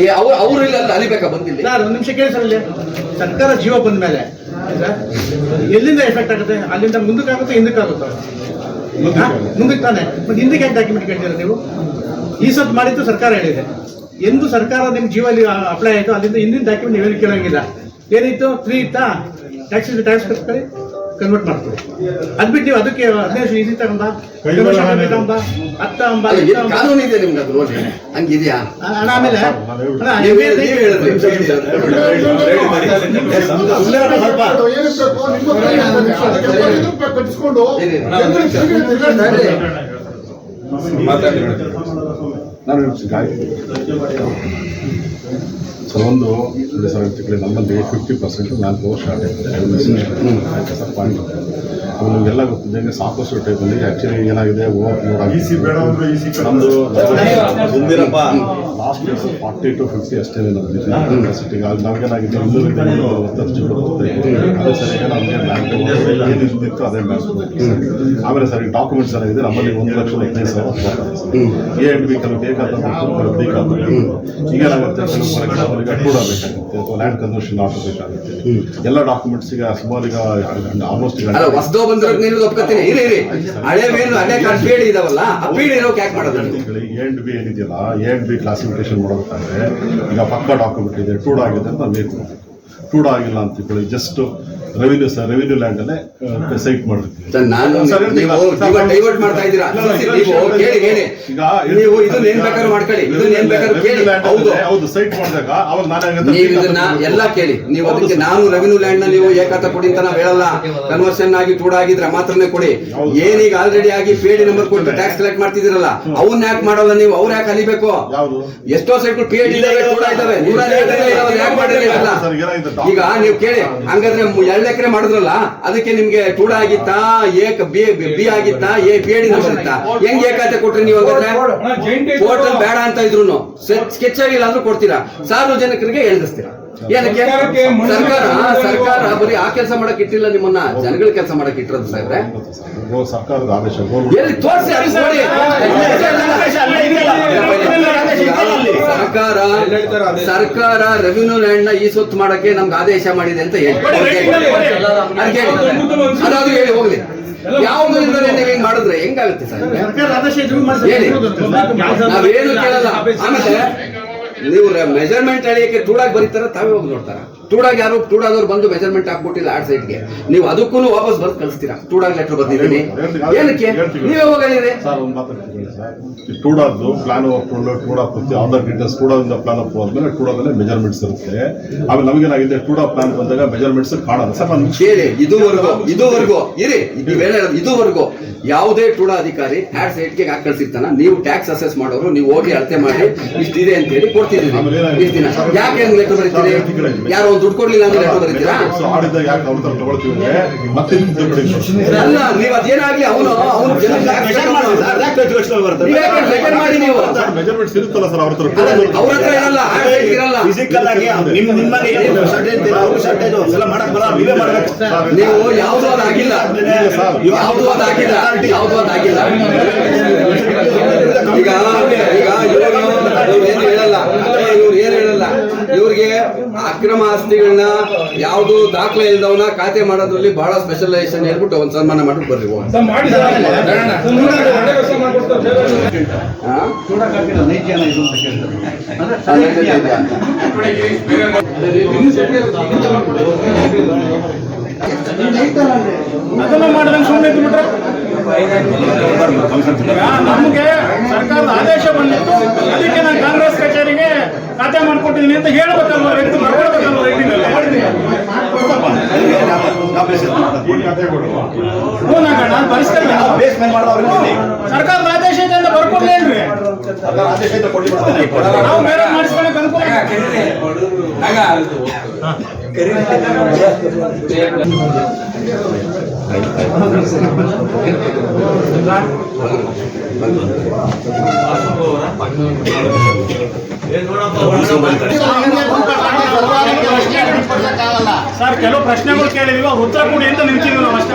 ಅವರು ಇಲ್ಲ ಅಲಿಬೇಕಾ ಬಂದಿಲ್ಲ. ಒಂದು ನಿಮಿಷ ಕೇಳಿ ಸರ್, ಇಲ್ಲಿ ಸರ್ಕಾರ ಜೀವ ಬಂದ ಮೇಲೆ ಎಲ್ಲಿಂದ ಎಫೆಕ್ಟ್ ಆಗುತ್ತೆ? ಅಲ್ಲಿಂದ ಮುಂದಕ್ಕಾಗುತ್ತೆ ಹಿಂದಕ್ಕಾಗುತ್ತೆ? ಮುಂದಕ್ಕೆ ತಾನೆ. ಮತ್ತೆ ಹಿಂದಕ್ಕೆ ಯಾಕೆ ಡಾಕ್ಯುಮೆಂಟ್ ಕೇಳ್ತೀರ ನೀವು? ಈ ಸತ್ ಮಾಡಿದ್ದು ಸರ್ಕಾರ ಹೇಳಿದೆ. ಎಂದು ಸರ್ಕಾರ ನಿಮ್ ಜೀವಲ್ಲಿ ಅಪ್ಲೈ ಆಯಿತು ಅಲ್ಲಿಂದ ಹಿಂದಿನ ಡಾಕ್ಯುಮೆಂಟ್ ನೀವೇನು ಕೇಳಂಗಿಲ್ಲ. ಏನಿತ್ತು 3 ಇತ್ತಾ ಟ್ಯಾಕ್ಸ್ ಕಟ್ಕೊಳ್ಳಿ, ಕನ್ವರ್ಟ್ ಮಾಡ್ಕೊಳ್ಳಿ. ಅದ್ಬಿಟ್ಟು ನೀವು ಅದಕ್ಕೆ 15 ಈಸಿ ತಗೊಂಬ, 10 ಕಾನೂನು ಇದೆ ನಿಮ್ಗೆ ಅದು ನೋಡಿ ಹಂಗಿದ್ಯಾ? ಆಮೇಲೆ ಮಾತಾಡಿ ನಾನು ಸರ್ ಒಂದು ಸರ್ ಹೇಳ್ತಿದ್ದೆ ನಮ್ಮಲ್ಲಿ 50% ಮ್ಯಾನ್ ಪವರ್ ಶಾರ್ಟೇಜ್ ಆಯ್ತಾ ಸರ್ ಪಾಯಿಂಟ್ ಅದು ನಿಮಗೆಲ್ಲ ಗೊತ್ತಿದ್ದಂಗೆ ಸಾಕಷ್ಟು ಟೈಮಲ್ಲಿ ಆ್ಯಕ್ಚುಲಿ ಏನಾಗಿದೆ ನಮ್ಮದು ಲಾಸ್ಟ್ ಇಯರ್ಸ್ 40 to 50 ಅಷ್ಟೇ ನಮ್ಮದು ಕೆಪಾಸಿಟಿ ನಮಗೇನಾಗಿದೆ ಅದೇ ಸರಿಯಾಗಿ ನಮಗೆ ಮ್ಯಾನ್ ಪವರ್ ಏನಿರ್ತಿತ್ತು ಅದೇ ಮ್ಯಾನ್ ಪವರ್ ಆಮೇಲೆ ಸರ್ ಡಾಕ್ಯುಮೆಂಟ್ಸ್ ಏನಾಗಿದೆ ನಮ್ಮಲ್ಲಿ 1,15,000 A&B ಕೆಲವು ಬೇಕಾದಂಥ ಈಗೇನಾಗುತ್ತೆ ಕೂಡ ಬೇಕಾಗುತ್ತೆ ಅಥವಾ ಲ್ಯಾಂಡ್ ಕನ್ವರ್ಷನ್ ಆರ್ಡರ್ ಬೇಕಾಗುತ್ತೆ ಎಲ್ಲ ಡಾಕ್ಯುಮೆಂಟ್ಸ್ ಈಗ ಸುಮಾರು ಈಗ ಆಲ್ಮೋಸ್ಟ್ ಹೊಸದೋ ಬಂದಿರೋದು ನೀವು ಒಪ್ಕೊತೀನಿ ಇರಿ ಹಳೆ ಮೇಲು ಹಳೆ ಪೀಳಿ ಇದಾವಲ್ಲ ಆ ಪೀಳಿ ಇರೋಕೆ ಯಾಕೆ ಮಾಡೋದು A&B ಏನಿದೆಯಲ್ಲ A&B ಕ್ಲಾಸಿಫಿಕೇಶನ್ ಮಾಡಬೇಕಾದ್ರೆ ಈಗ ಪಕ್ಕ ಡಾಕ್ಯುಮೆಂಟ್ ಇದೆ ಟೂಡ್ ಆಗಿದೆ ಅಂತ ಬೇಕು ಟೂಡ್ ಆಗಿಲ್ಲ ಅಂತ ತಿಳ್ಕೊಳ್ಳಿ ಜಸ್ಟ್ ರೆವಿನ್ಯೂ ಲ್ಯಾಂಡ್ ಅಲ್ಲೇ ಸೈಟ್ ಮಾಡಿರ್ತೀವಿ ನಾನು ಡೈವರ್ಟ್ ಮಾಡ್ತಾ ಇದ್ದೀರಾ ಕೇಳಿ ನೀವು ಇದನ್ನ ಏನ್ ಬೇಕಾದ್ರೂ ಮಾಡ್ಕೊಳ್ಳಿ ಇದನ್ನ ಏನ್ ಬೇಕಾದ್ರೂ ಕೇಳಿ ಹೌದು ಸೈಟ್ ಮಾಡಿದಾಗ ಅವಾಗ ನೀವು ಇದನ್ನ ಎಲ್ಲ ಕೇಳಿ ನೀವು ಅದಕ್ಕೆ ನಾನು ರೆವಿನ್ಯೂ ಲ್ಯಾಂಡ್ ನ ನೀವು ಏಕಾತ ಕೊಡಿ ಅಂತ ನಾವು ಹೇಳಲ್ಲ ಕನ್ವರ್ಷನ್ ಆಗಿ ಟೂಡ್ ಆಗಿದ್ರೆ ಮಾತ್ರನೇ ಕೊಡಿ ಏನೀಗ ಆಲ್ರೆಡಿ ಆಗಿ ಪೇಡಿ ನಂಬರ್ ಕೊಟ್ಟು ಟ್ಯಾಕ್ಸ್ ಕಲೆಕ್ಟ್ ಮಾಡ್ತಿದ್ದೀರಲ್ಲ ಅವನ್ನ ಯಾಕೆ ಮಾಡಲ್ಲ ನೀವು ಅವ್ರು ಯಾಕೆ ಅಲಿಬೇಕು ಎಷ್ಟೋ ಸೈಟ್ಗಳು ಪೇಡಿ ಇದಾವೆ ಟೂಡ್ ಇದಾವೆ 150 ಯಾಕೆ ಮಾಡಿರಲಿಲ್ಲ ಈಗ ನೀವು ಕೇಳಿ ಹಂಗಾದ್ರೆ 2 ಎಕರೆ ಮಾಡಿದ್ರಲ್ಲ ಅದಕ್ಕೆ ನಿಮ್ಗೆ ಟೂಡ ಆಗಿತ್ತಾ ಬಿ ಆಗಿತ್ತಾ ಪೇಡಿ ನಂಬರ್ ಇತ್ತಾ ಹೆಂಗ್ ಏಕಾತೆ ಕೊಟ್ರಿ ನೀವು ಹಾಗಾದ್ರೆ ಪೋರ್ಟಲ್ ಬೇಡ ಅಂತ ಇದ್ರು ಸ್ಕೆಚ್ ಆಗಿಲ್ಲ ಅಂದ್ರೂ ಕೊಡ್ತೀರಾ ಸಾರ್ವಜನಿಕರಿಗೆ ಎಳ್ದಿಸ್ತೀರಾ ಏನಕ್ಕೆ ಸರ್ಕಾರ ಬರೀ ಆ ಕೆಲಸ ಮಾಡಕ್ ಇಟ್ಟಿಲ್ಲ ನಿಮ್ಮನ್ನ ಜನಗಳ ಕೆಲಸ ಮಾಡಕ್ ಇಟ್ಟಿರೋದು ಸಾಹೇಬ್ರೆ ಸರ್ಕಾರದ ಆದೇಶ ಎಲ್ಲಿ ತೋರಿಸಿ ಸರ್ಕಾರ ರೆವಿನ್ಯೂ ಲ್ಯಾಂಡ್ ನ ಈ ಸೊತ್ತು ಮಾಡಕ್ಕೆ ನಮ್ಗೆ ಆದೇಶ ಮಾಡಿದೆ ಅಂತ ಹೇಳಿ ಅದಾದ್ರು ಹೇಳಿ ಹೋಗ್ಲಿ ಯಾವ್ದು ಇಲ್ಲದೆ ನೀವು ಹಿಂಗ್ ಮಾಡಿದ್ರೆ ಹೆಂಗಾಗುತ್ತೆ ಸರ್ ಹೇಳಿ ನಾವೇನು ಕೇಳಲ್ಲ ಆಮೇಲೆ ನೀವು ಮೆಜರ್ಮೆಂಟ್ ಅಳಿಯಕ್ಕೆ ಟೂಡಾಗಿ ಬರೀತಾರ ತಾವೇ ಹೋಗಿ ನೋಡ್ತಾರ ಟೂಡಾಗಿ ಯಾರು ಟೂಡಾದವ್ರು ಬಂದು ಮೆಜರ್ಮೆಂಟ್ ಹಾಕ್ಬಿಟ್ಟಿಲ್ಲ ಆಡ್ ಸೈಡ್ಗೆ ನೀವು ಅದಕ್ಕೂ ವಾಪಸ್ ಬರ್ದು ಕಳಿಸ್ತೀರಾ ಟೂಡಾಗಿ ಲೆಟರ್ ಬರ್ದಿದ್ದೀನಿ ಏನಕ್ಕೆ ನೀವೇ ಹೋಗಿರಿ ಟೂಡಾದ್ದು ಪ್ಲಾನ್ ಟೂಡಾ ಆಧಾರ್ ಡೀಟೇಲ್ಸ್ ಟೂಡಾದಿಂದ ಪ್ಲಾನ್ ಅಪ್ ಆದ್ಮೇಲೆ ಟೂಡಾದಲ್ಲೇ ಮೆಜರ್ಮೆಂಟ್ಸ್ ಇರುತ್ತೆ ಆಮೇಲೆ ನಮಗೇನಾಗಿದೆ ಟೂಡಾ ಪ್ಲಾನ್ ಬಂದಾಗ ಮೆಜರ್ಮೆಂಟ್ಸ್ ಕಾಣಲ್ಲ ಸರ್ ನಾನು ಕೇಳಿ ಇದುವರೆಗೂ ಇರಿ ಇದುವರೆಗೂ ಯಾವುದೇ ಟೂಡಾ ಅಧಿಕಾರಿ ಆಡ್ ಸೈಡ್ಗೆ ಹಾಕಿ ಕಳ್ಸಿರ್ತಾನ ನೀವು ಟ್ಯಾಕ್ಸ್ ಅಸೆಸ್ ಮಾಡೋರು ನೀವು ಹೋಗಿ ಅಳತೆ ಮಾಡಿ ಇಷ್ಟಿದೆ ಅಂತ ಹೇಳಿ ಕೊಡ್ತಿದ್ದೀರಿ ಇಷ್ಟು ದಿನ ಯಾಕೆ ಲೆಟರ್ ಬರೀತೀರಿ ಯಾರೋ ದುಡ್ಡು ಕೊಡ್ಲಿಲ್ಲ ಅಂದ್ರೆ ಲೆಟರ್ ಬರೀತೀರಾ ಅಲ್ಲ ನೀವು ಅದೇನಾಗ್ಲಿ ಅವನು ಮಾಡಿ ನೀವು ಮೆಜರ್ಮೆಂಟ್ಸ್ ಇರುತ್ತಲ್ಲ ಸರ್ ಅವ್ರ ಹತ್ರ ಇರಲ್ಲ ಇರಲ್ಲ ನೀವು ಯಾವುದೋ ಅದಾಗಿಲ್ಲ ಈಗ ಏನು ಹೇಳಲ್ಲ ಇವ್ರಿಗೆ ಅಕ್ರಮ ಆಸ್ತಿಗಳನ್ನ ಯಾವ್ದು ದಾಖಲೆ ಇಲ್ದವನ್ನ ಖಾತೆ ಮಾಡೋದ್ರಲ್ಲಿ ಬಹಳ ಸ್ಪೆಷಲೈಸೇಷನ್ ಹೇಳ್ಬಿಟ್ಟು ಒಂದ್ ಸನ್ಮಾನ ಮಾಡ್ಬಿಟ್ಟು ಬರ್ರಿ ಅದೆಲ್ಲ ಮಾಡಿದಂಗೆ ಸುಮ್ಮನೆ ಬಿಟ್ರೆ ನಮಗೆ ಸರ್ಕಾರದ ಆದೇಶ ಬಂದಿತ್ತು ಅದಕ್ಕೆ ನಾನು ಕಾಂಗ್ರೆಸ್ ಕಚೇರಿಗೆ ಖಾತೆ ಮಾಡ್ಕೊಟ್ಟಿದ್ದೀನಿ ಅಂತ ಹೇಳ್ಬೇಕಲ್ವ ವ್ಯಕ್ತಿ ಬರ್ಕೊಳ್ಬೇಕಲ್ವ ರೈಟಿಂಗ್ ನಾನು ಪರಿಸ್ಥಿತಿ ಸರ್ಕಾರದ ಆದೇಶ ಇದೆ ಅಂತ ಬರ್ಕೊಡ್ಲೇನ್ರಿ ನಾವು ಬೇರೆ ಮಾಡಿಸ್ಕೊಳಕ್ ಅನುಕೂಲ ಸರ್ ಕೆಲವು ಪ್ರಶ್ನೆಗಳು ಕೇಳಿದೀವಿ ಅವ್ರು ಉತ್ತರ ಕೊಡಿ ಅಂತ ನಿಂತಿದ್ವಿ ನಾವು ಅಷ್ಟೇ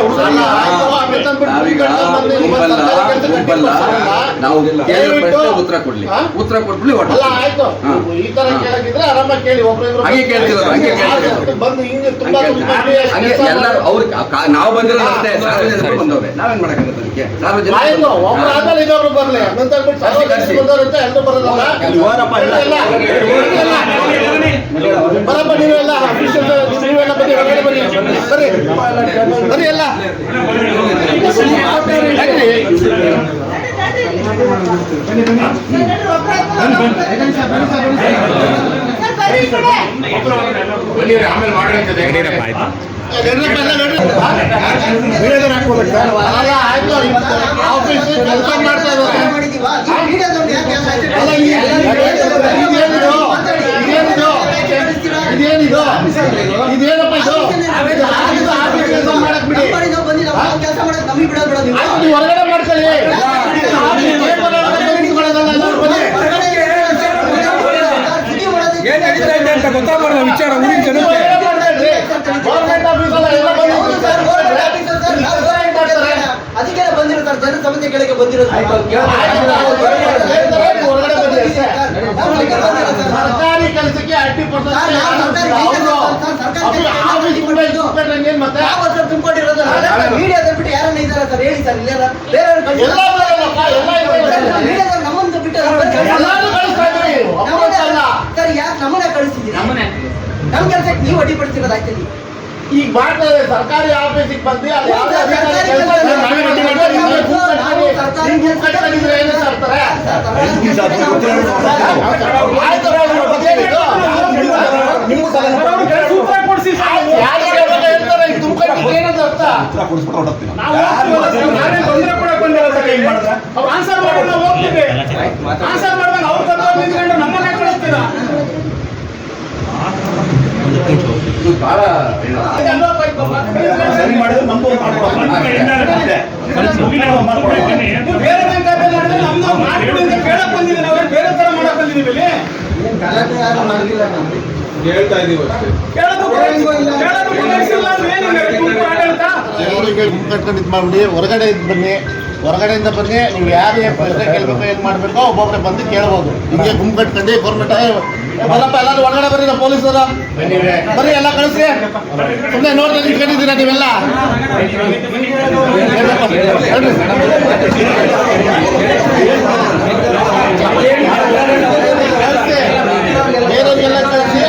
ನಾವು ಉತ್ತರ ಕೊಡ್ಲಿ ಉತ್ತರ ಕೊಟ್ಬಿಡಿ ಹಂಗೆ ಕೇಳ್ತಿರೋದು ಎಲ್ಲ ಅವ್ರು ನಾವು ಬಂದಿರೋದು ಅಷ್ಟೇ ಸಾರ್ವಜನಿಕರು ಬಂದವ್ರೆ ನಾವೇನ್ ಮಾಡಕ್ಕಾಗತ್ತೆ ಅದಕ್ಕೆ ಆಮೇಲೆ ಮಾಡಿರ್ತದೆ ಕೆಲಸ ಮಾಡ್ತಾ ಇದ್ದಾರೆ ಇದೇನಪ್ಪ ಇದು ಆಫೀಸ್ ಕೆಲಸ ಮಾಡಕ್ ಬಿಡಿ ಕೆಲಸ ಮಾಡಕ್ ನಮಗೆ ಬಿಡೋದು ಬಿಡೋದು ನೀವು. ಆಯ್ತು, ನೀವು ಹೊರಗಡೆ ಮಾಡ್ಕೊಳ್ಳಿ. ಏನ್ ನಡೀತಾ ಇದೆ ಅಂತ ಗೊತ್ತಾಗಬಾರ್ದು ವಿಚಾರ ಊರಿನ ಜನಕ್ಕೆ. ಗೌರ್ಮೆಂಟ್ ಆಫೀಸಲ್ಲ ಎಲ್ಲ ಬಂದಿರೋದು ಸರ್. ಅದಕ್ಕೆ ಬಂದಿರೋ ಸರ್, ಜನ ಸಮಸ್ಯೆಗಳಿಗೆ ಬಂದಿರೋದು. ಸರ್ಕಾರಿ ಕೆಲಸಕ್ಕೆ ತುಂಬಿಕೊಂಡಿರೋದು ಮೀಡಿಯಾದಲ್ಲಿ ಬಿಟ್ಟು ಯಾರನ್ನ ಇದ್ದಾರೆ ಸರ್ ಹೇಳಿ ಸರ್. ಇಲ್ಲ ಮೀಡಿಯಾದಲ್ಲಿ ನಮ್ಮನ್ನು ಬಿಟ್ಟು ಸರ್ ಯಾಕೆ ನಮ್ಮನ್ನ ಕಳಿಸ್ತಿದ್ದೀರಿ? ನಮ್ಮ ಕೆಲಸಕ್ಕೆ ನೀವು ಅಡ್ಡಿಪಡಿಸಿರೋದು ಆಗ್ತದೆ. ಈಗ ಮಾಡ್ತಾರೆ ಸರ್ಕಾರಿ ಆಫೀಸಿಗೆ ಬಂದು ಅಲ್ಲಿ ಯಾವ್ದೇ ಅಧಿಕಾರಿ ಕೆಲಸ ಆನ್ಸರ್ ಮಾಡೋಣ ಹೋಗ್ತೀವಿ. ಆನ್ಸರ್ ಮಾಡಿದಾಗ ಅವ್ರು ನಿಂತ್ಕೊಂಡು ನಮ್ಮನ್ನ ಕಳಿಸ್ತೀರಾ? ಸರಿ ಮಾಡಿದ್ರೆ ನಮ್ಗೂ ಬೇರೆ ಬೇಕಾದ್ರೆ ಮಾಡಿದ್ರೆ ನಮ್ದು ಮಾಡ್ಬಿಡಿ ಅಂತ ಕೇಳಕ್ ಬಂದಿದ್ದೀವಿ. ನಾವೇನು ಬೇರೆ ತರ ಮಾಡಕ್ ಬಂದಿದ್ದೀವಿ ಇಲ್ಲಿ. ಹೇಳ್ತಾ ಇದೀವಿ ಅಷ್ಟೇ. ಕೇಳೋದು ಬಯಸಿಲ್ಲ ಅಂದ್ರೆ ಏನಿದೆ? ಗುಂಪು ಆಡಳಿತ ಕೆಲವರಿಗೆ ಗುಂಪು ಕಟ್ಕೊಂಡು ಇದು ಮಾಡ್ಬಿಡಿ. ಹೊರಗಡೆ ಇದು ಬನ್ನಿ, ಹೊರಗಡೆಯಿಂದ ಬನ್ನಿ. ನೀವು ಯಾರು ಪ್ರಶ್ನೆ ಕೇಳಬೇಕು ಏನು ಮಾಡಬೇಕು ಒಬ್ಬೊಬ್ಬರೇ ಬಂದು ಕೇಳ್ಬೋದು. ಹಿಂಗೆ ಗುಂಪು ಕಟ್ಕೊಂಡು ಗೌರ್ಮೆಂಟ್ ಬರಪ್ಪ ಎಲ್ಲರೂ ಹೊರಗಡೆ ಬರ್ರಿ. ನಾವು ಪೊಲೀಸರು ಬರ್ರಿ, ಎಲ್ಲ ಕಳಿಸಿ. ಸುಮ್ಮನೆ ನೋಡ್ತಾ ನಿಂತ್ಕೊಂಡಿದ್ದೀರಾ ನೀವೆಲ್ಲ? ಬೇರೆಯವ್ರಿಗೆಲ್ಲ ಕಳಿಸಿ.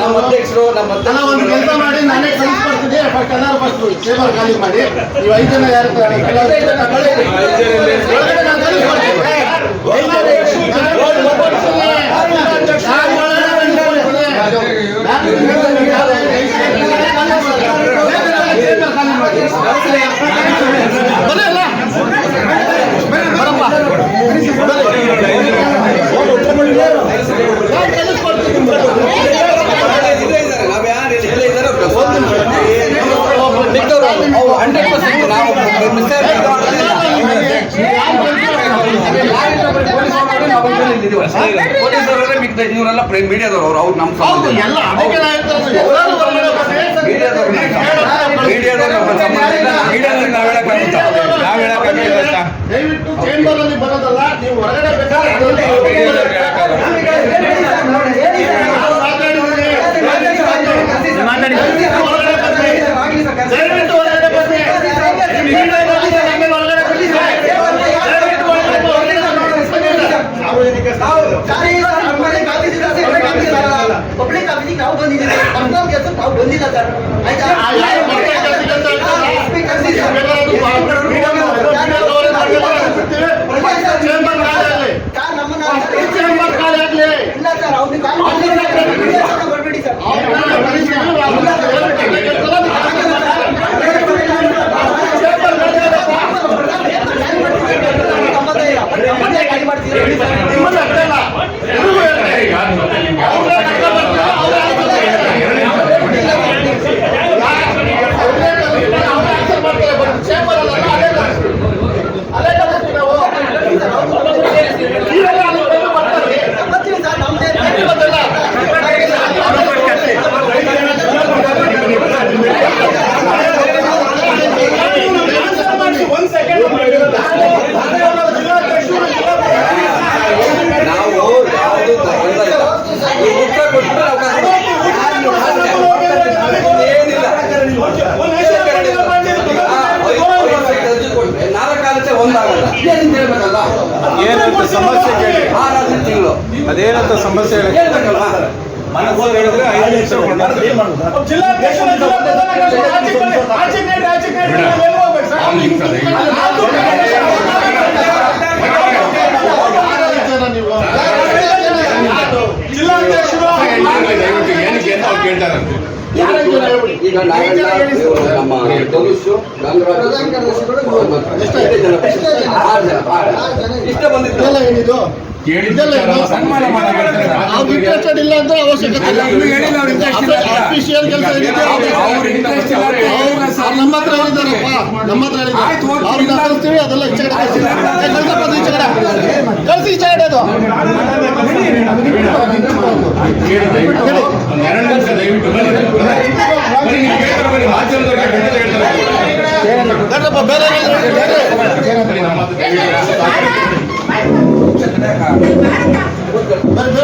ನಮ್ಮ ಅಧ್ಯಕ್ಷರು ಅಲ್ಲ, ಒಂದು ಕೆಲಸ ಮಾಡಿ, ನಾನೇ ಕಳಿಸ್ಕೊಡ್ತೀನಿ. ಫಸ್ಟ್ ಎಲ್ಲರೂ ಫಸ್ಟ್ ಚೇಂಬರ್ ಖಾಲಿ ಮಾಡಿ. ನೀವು 5 ಜನ ಯಾರು ಒಳಗಡೆ ನಾನು ಪೊಲೀಸರವರೇ ಮಿಕ್ಕಿದ ಇವರೆಲ್ಲ ಮೀಡಿಯಾದವರು. ಅವ್ರು ನಮ್ಮ ಸಂಬಂಧ ಇಲ್ಲ. ಎಲ್ಲ ಅದಕ್ಕೆ ನಾನು ಹೇಳ್ತಾ ಎಲ್ಲರೂ ಹೊರಗಡೆ ಬರ್ರಿ. ದಯವಿಟ್ಟು ಚೇಂಬರ್ ಅಲ್ಲಿ ಬರೋದಲ್ಲ, ನೀವು ಹೊರಗಡೆ ದಯವಿಟ್ಟು ಹೊರಗಡೆ ಬರ್ರಿ. ಪಬ್ಲಿಕ್ ಆಫೀಸಿಗೆ ನಾವು ಬಂದಿದ್ದೀವಿ. ನಮ್ಮ ಕೆಲಸಕ್ಕೆ ನಾವು ಬಂದಿಲ್ಲ ಸರ್. ಆಯ್ತಾ? ಇಲ್ಲ ಸರ್, ಅವ್ರಿಗೆ ಬರ್ಬೇಡಿ ಸರ್. ಖಾಲಿ ಮಾಡ್ತೀವಿ. ಏನಂತ ಸಮಸ್ಯೆ ಕೇಳಿ ತಿಂಗಳು ಅದೇನಂತ ಸಮಸ್ಯೆ ಹೇಳ್ಬೇಕಲ್ವಾ? ಮನಸ್ಸು ಹೇಳಿದ್ರೆ 5 ಲಕ್ಷ ಜಿಲ್ಲಾಧ್ಯಕ್ಷರು ಈಗ ನಾಗಣ್ಣ, ನಮ್ಮ ಧನುಷು, ಗಂಗರಾಜ್, ಇಷ್ಟ ಬಂದಿದ್ದು ಸನ್ಮಾನ ಇಂಟ್ರೆಸ್ಟೆಡ್ ಇಲ್ಲ ಅಂದ್ರೆ ಅವಶ್ಯಕತೆ ಇಲ್ಲ. ಇನ್ನು ಹೇಳಿಲ್ಲ ಅವ್ರು interest ಇಲ್ಲ ಅಂತ. ಅಫಿಷಿಯಲ್ ಕೆಲಸ ಏನಿದೆ ಅವ್ರು interest ಇಲ್ಲ ಅಂತ ಹೇಳಿಲ್ಲ ಸರ್. ನಮ್ಮ ಹತ್ರ ಹೇಳಿದಾರಪ್ಪ, ನಮ್ಮ ಹತ್ರ ಹೇಳಿದ್ದಾರೆ. ಆಯ್ತು, ಹೋಗ್ತೀವಿ. ಅವ್ರನ್ನ ಕಳಿಸ್ತೀವಿ, ಅದೆಲ್ಲ ಈಚೆ ಕಡೆ ಕಳಿಸಿ. ಕಳಿಸಿ ಈಚೆ ಕಡೆ ಅದು. ಬೇಡಪ್ಪ, ಬೇರೆ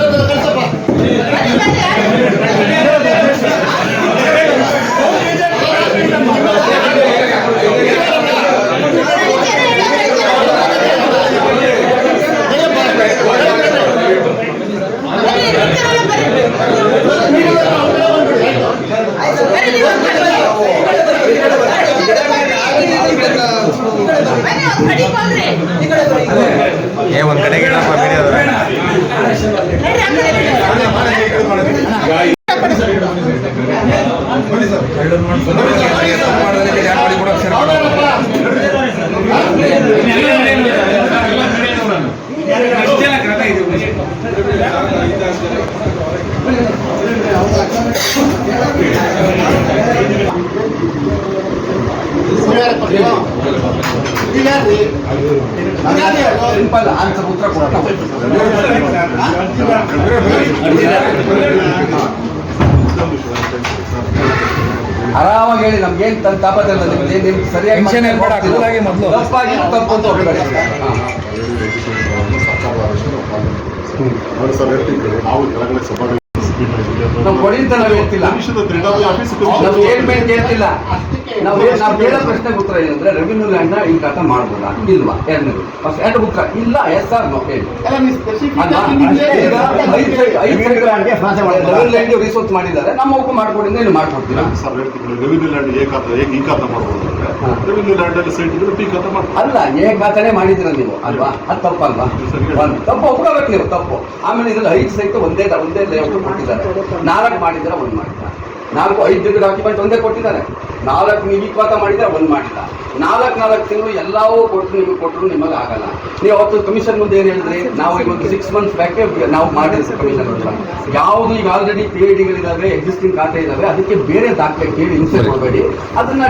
ಬೇರೆ ಕಳಿಸಪ್ಪ. ಒಂದ್ ಕಡೆಗೆ ಸಿಂಪಲ್ ಆನ್ಸರ್ ಉತ್ತರ ಕೊಡೋಣ. ಆರಾಮಾಗಿ ಹೇಳಿ, ನಮ್ಗೇನ್ ತಾಪತ್ರಲ್ಲ, ನಿಮ್ಗೆ ಸರಿಯಾಗಿ Tension ಏನ್ ಬೇಡ, cool ಆಗಿ ಮೊದ್ಲು. ತಪ್ಪಾಗಿ ತಪ್ಪು ಅಂತ ಹೋಗ್ಬೇಡಿ. ಸರ್ ಹೇಳ್ತೀನಿ, ನಾವು ಕೆಳಗಡೆ ಸಭಾ ನಾವು ಕೊಡಿ ಅಂತ ನಾವು ಹೇಳ್ತಿಲ್ಲ, ನಾವು ಸ್ಟೇಟ್ಮೆಂಟ್ ಕೇಳ್ತಿಲ್ಲ. ನಾವು ಕೇಳೋ ಪ್ರಶ್ನೆಗೆ ಉತ್ತರ ಏನಂದ್ರೆ ರೆವಿನ್ಯೂ ಲ್ಯಾಂಡ್ ನ ಈ ಖಾತಾ ಮಾಡ್ಬೋದಾ ಇಲ್ವಾ? ಎರಡನೇದು ಫಸ್ಟ್ ಎರಡು ಉತ್ತರ ಇಲ್ಲ, ಎಸ್ ಆರ್ ನೋ ಹೇಳಿ. ರೆವಿನ್ಯೂ ಲ್ಯಾಂಡ್ ರಿಸೋರ್ಸ್ ಮಾಡಿದ್ದಾರೆ, ನಮ್ಮ ಅವಕ್ಕೂ ಮಾಡ್ಕೊಡಿಂದ ಏನು ಮಾಡ್ಕೊಡ್ತೀರಾ? ಸರ್ ಹೇಳ್ತೀನಿ, ರೆವಿನ್ಯೂ ಲ್ಯಾಂಡ್ ಈ ಖಾತಾ ಮಾಡ್ಬೋದು ಅಂದ್ರೆ ರೆವಿನ್ಯೂ ಲ್ಯಾಂಡ್ ಅಲ್ಲಿ ಸೈಟ್ ಇದ್ರೆ ಈ ಖಾತಾ ಮಾಡ್ಬೋದು. ಅಲ್ಲ, ಏ ಖಾತಾನೇ ಮಾಡಿದಿರ ನೀವು ಅಲ್ವಾ? ಅದು ತಪ್ಪಲ್ವಾ? ಒಂದು ತಪ್ಪು ಒಪ್ಕೋಬೇಕು ನೀವು, ತಪ್ಪು. ಆಮೇಲೆ ಇದ್ರಲ್ಲಿ 5 ಸೈಟ್ ಒಂದೇ ಲೇಔಟ್ ಕೊಟ್ಟಿದ್ದಾರೆ, 4 ಮಾಡಿದ್ರೆ 1 ಮಾಡಿದ್ದಾರೆ, 4-5 ಡಾಕ್ಯುಮೆಂಟ್ ಒಂದೇ ಕೊಟ್ಟಿದ್ದಾರೆ, 4 ನೀವು ಈ ಖಾತಾ ಮಾಡಿದ್ರೆ 1 ಮಾಡಿಲ್ಲ. 4 ತಿಂಗಳು ಎಲ್ಲವೂ ಕೊಟ್ಟರು ನಿಮಗೆ ಆಗಲ್ಲ. ನೀವು ಅವತ್ತು ಕಮಿಷನ್ ಮುಂದೆ ಏನು ಹೇಳಿದ್ರಿ? ನಾವು ಇವತ್ತು 6 ಮಂತ್ಸ್ ಬ್ಯಾಕೆ ನಾವು ಮಾಡಿದ್ವಿ ಕಮಿಷನ್ ಅಂತ. ಯಾವುದು ಈಗ ಆಲ್ರೆಡಿ PIDಗಳಿದ್ದಾವೆ, ಎಕ್ಸಿಸ್ಟಿಂಗ್ ಖಾತೆ ಇದ್ದಾವೆ, ಅದಕ್ಕೆ ಬೇರೆ ದಾಖಲೆ ಕೇಳಿ ಹಿಂಸೆ ಕೊಡಬೇಡಿ, ಅದನ್ನ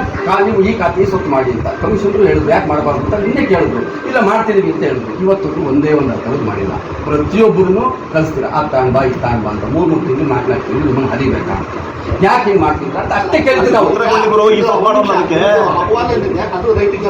ನೀವು ಈ ಖಾತೆ ಸೊತ್ತು ಮಾಡಿ ಅಂತ ಕಮಿಷನರು ಹೇಳಿದ್ರು. ಯಾಕೆ ಮಾಡಬಾರ್ದು ಅಂತ ನಿನ್ನೆ ಕೇಳಿದ್ರು, ಇಲ್ಲ ಮಾಡ್ತಿದ್ದೀವಿ ಅಂತ ಹೇಳಿದ್ರು. ಇವತ್ತು ಒಂದೇ ಒಂದು ಅರ್ಥದ್ದು ಮಾಡಿಲ್ಲ. ಪ್ರತಿಯೊಬ್ಬರೂ ಕಲಿಸ್ತೀರಾ, ಆ ತಾಂಡ್ ಬಾ, ಈ ತಾಂಡ್ ಬಾ ಅಂತ 3 ತಿಂಗಳು 4 ತಿಂಗಳು ನಿಮ್ಮನ್ನು ಹರಿಬೇಕಾ ಅಂತ. ಯಾಕೆ ಹಿಂಗೆ ಮಾಡ್ತಿಲ್ಲ ಅಂತ ಅಷ್ಟೇ ಕೇಳ್ತೀವಿ ನಾವು. ಅದು ರೈಟಿಂಗ್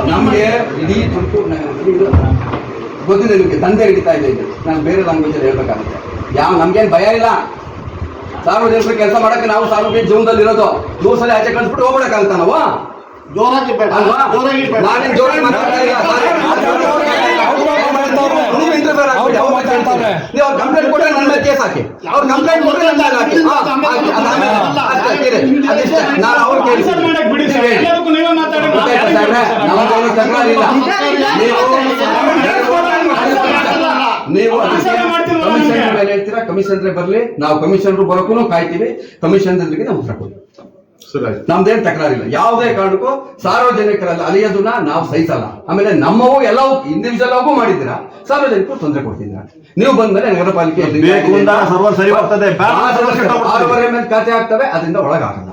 ನಮಗೆ ಇಡೀ ತುಮಕೂರು ನಗರದಲ್ಲಿ ಗೊತ್ತಿದೆ ನಿಮಗೆ, ದಂಧೆ ಹಿಡಿತಾ ಇದೆ. ನಾನು ಬೇರೆ ಲ್ಯಾಂಗ್ವೇಜಲ್ಲಿ ಹೇಳ್ಬೇಕಾಗುತ್ತೆ. ನಮ್ಗೇನು ಭಯ ಇಲ್ಲ. ಸಾರ್ವಜನಿಕರು ಕೆಲಸ ಮಾಡಕ್ಕೆ ನಾವು ಸಾರ್ವಜನಿಕ ಜೀವನದಲ್ಲಿ ಇರೋದು. 100 ಸಲ ಆಚೆ ಕಳಿಸ್ಬಿಟ್ಟು ಹೋಗ್ಬಿಡಕ್ಕಂತ ನಾವು ಜೋರಾಗಿ ಬೇಡ, ಅಲ್ವಾ? ಜೋರಾಗಿ ಬೇಡ. ನಾನೇನು ಜೋರಾಗಿ ಮಾತಾಡ್ತಾ ಇಲ್ಲ. ನೀವು ಅವ್ರ ಕಂಪ್ಲೇಂಟ್ ಕೊಟ್ಟರೆ ನನ್ನ ಮೇಲೆ ಕೇಸ್ ಹಾಕಿ, ಅವ್ರ ಕಂಪ್ಲೇಂಟ್ ಕೊಟ್ಟರೆ ನನ್ನ ಮೇಲೆ ಹಾಕಿ. ನಾನು ಅವ್ರು ಎಲ್ಲದಕ್ಕೂ ನೀವೇ ಮಾತಾಡಿ. ನಮ್ಮದೇನು ತಕರಾರಿಲ್ಲ. ನೀವು ಕಮಿಷನರ್ ಮೇಲೆ ಹೇಳ್ತೀರಾ, ಕಮಿಷನರೇ ಬರಲಿ, ನಾವು ಕಮಿಷನರು ಬರೋಕ್ಕೂ ಕಾಯ್ತೀವಿ. ಕಮಿಷನರ್ಗೆ ನಾವು ಉತ್ತರ ಕೊಡ್ತೀವಿ. ನಮ್ದೇನು ತಕರಾರಿಲ್ಲ. ಯಾವುದೇ ಕಾರಣಕ್ಕೂ ಸಾರ್ವಜನಿಕರಲ್ಲಿ ಅಲಿಯೋದನ್ನ ನಾವು ಸಹಿಸಲ್ಲ. ಆಮೇಲೆ ನಮ್ಮವು ಎಲ್ಲವೂ ಇಂಡಿವಿಜುವಲ್ ಆಗು ಮಾಡಿದ್ದೀರಾ, ಸಾರ್ವಜನಿಕರು ತೊಂದರೆ ಕೊಡ್ತಿದ್ದೀರಾ. ನೀವು ಬಂದ್ಮೇಲೆ ನಗರ ಪಾಲಿಕೆ 6.5 ಮೇಲೆ ಖಾತೆ ಆಗ್ತವೆ, ಅದರಿಂದ ಒಳಗಾಗಲ್ಲ.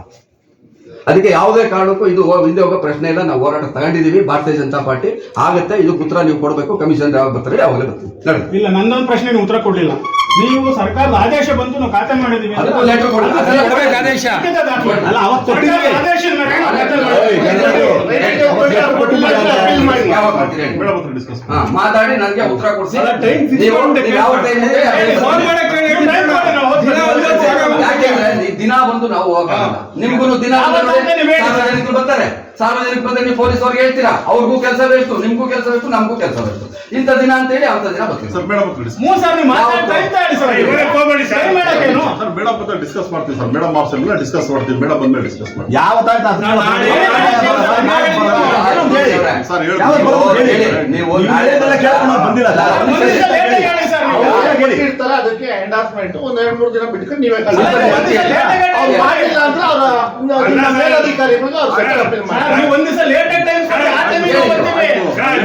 ಅದಕ್ಕೆ ಯಾವುದೇ ಕಾರಣಕ್ಕೂ ಇದು ಹಿಂದೆ ಹೋಗೋ ಪ್ರಶ್ನೆ ಇಲ್ಲ. ನಾವು ಹೋರಾಟ ತಗೊಂಡಿದ್ದೀವಿ, ಭಾರತೀಯ ಜನತಾ ಪಾರ್ಟಿ ಆಗುತ್ತೆ. ಇದು ಉತ್ತರ ನೀವು ಕೊಡಬೇಕು. ಕಮಿಷನ್ ಯಾವಾಗ ಬರ್ತಾರೆ ಯಾವಾಗಲೇ ಬರ್ತೀವಿ. ಇಲ್ಲ, ನನ್ನೊಂದು ಪ್ರಶ್ನೆಗೆ ಉತ್ತರ ಕೊಡ್ಲಿಲ್ಲ. ನೀವು ಸರ್ಕಾರದ ಆದೇಶ ಬಂತು, ನಾವು ಖಾತೆ ಮಾಡಿದೀವಿ. ಅದಕ್ಕೂ ಲೆಟರ್ ಕೊಡಿ. ಆದೇಶ ಅಲ್ಲ, ಅವತ್ತು ಕೊಟ್ಟಿದ್ದೀವಿ. ಆದೇಶ ಮಾತಾಡಿ ನನಗೆ ಉತ್ತರ ಕೊಡಿಸಿ. ನೀವು ಯಾವ ಟೈಮ್ ಫೋನ್ ಮಾಡಕ್ಕೆ ಹೇಳಿ, ಟೈಮ್ ಕೊಡಿ, ನಾವು ಯಾಕೆಂದ್ರೆ ದಿನ ನಮ್ದು ನಾವು ಹೋಗಲ್ಲ. ನಿಮ್ಗೂ ದಿನ ಸಾರ್ವಜನಿಕರು ಬರ್ತಾರೆ, ಸಾರ್ವಜನಿಕರು ಬಂದ್ರೆ ನೀವು ಪೊಲೀಸ್ ಅವ್ರಿಗೆ ಹೇಳ್ತೀರಾ, ಅವ್ರಿಗೂ ಕೆಲಸ ಬೇಕು, ನಿಮ್ಗೂ ಕೆಲಸ ಬೇಕು, ನಮಗೂ ಕೆಲಸ ಬೇಕು. ಇಂಥ ದಿನ ಅಂತ ಹೇಳಿ ಅಂತ ದಿನ ಬರ್ತೀವಿ. ಸರ್ ಮೇಡಮ್ ಮೂರ್ ಸಾರಿ ನೀವು ಮಾತಾಡ್ತಾ ಇದ್ದಾರೆ ಸರ್. ಹೋಗ್ಬೇಡಿ ಸರ್, ಮಾಡಕ್ಕೇನು? ಸರ್ ಮೇಡಮ್ ಹತ್ರ ಡಿಸ್ಕಸ್ ಮಾಡ್ತೀವಿ ಸರ್. ಮೇಡಮ್ ಆಫೀಸ್ ಎಲ್ಲ ಡಿಸ್ಕಸ್ ಮಾಡ್ತೀವಿ. ಮೇಡಮ್ ಬಂದ್ಮೇಲೆ ಡಿಸ್ಕಸ್ ಮಾಡ್ತೀವಿ. ಸರ್ ನೀವು ಅದಕ್ಕೆ ಎಂಡಾರ್ಸ್ಮೆಂಟ್ ಒಂದ್ 2-3 ದಿನ ಬಿಟ್ಕೊಂಡು ನೀವೇ ಒಂದ್ ದಿವಸ ಲೇಟ್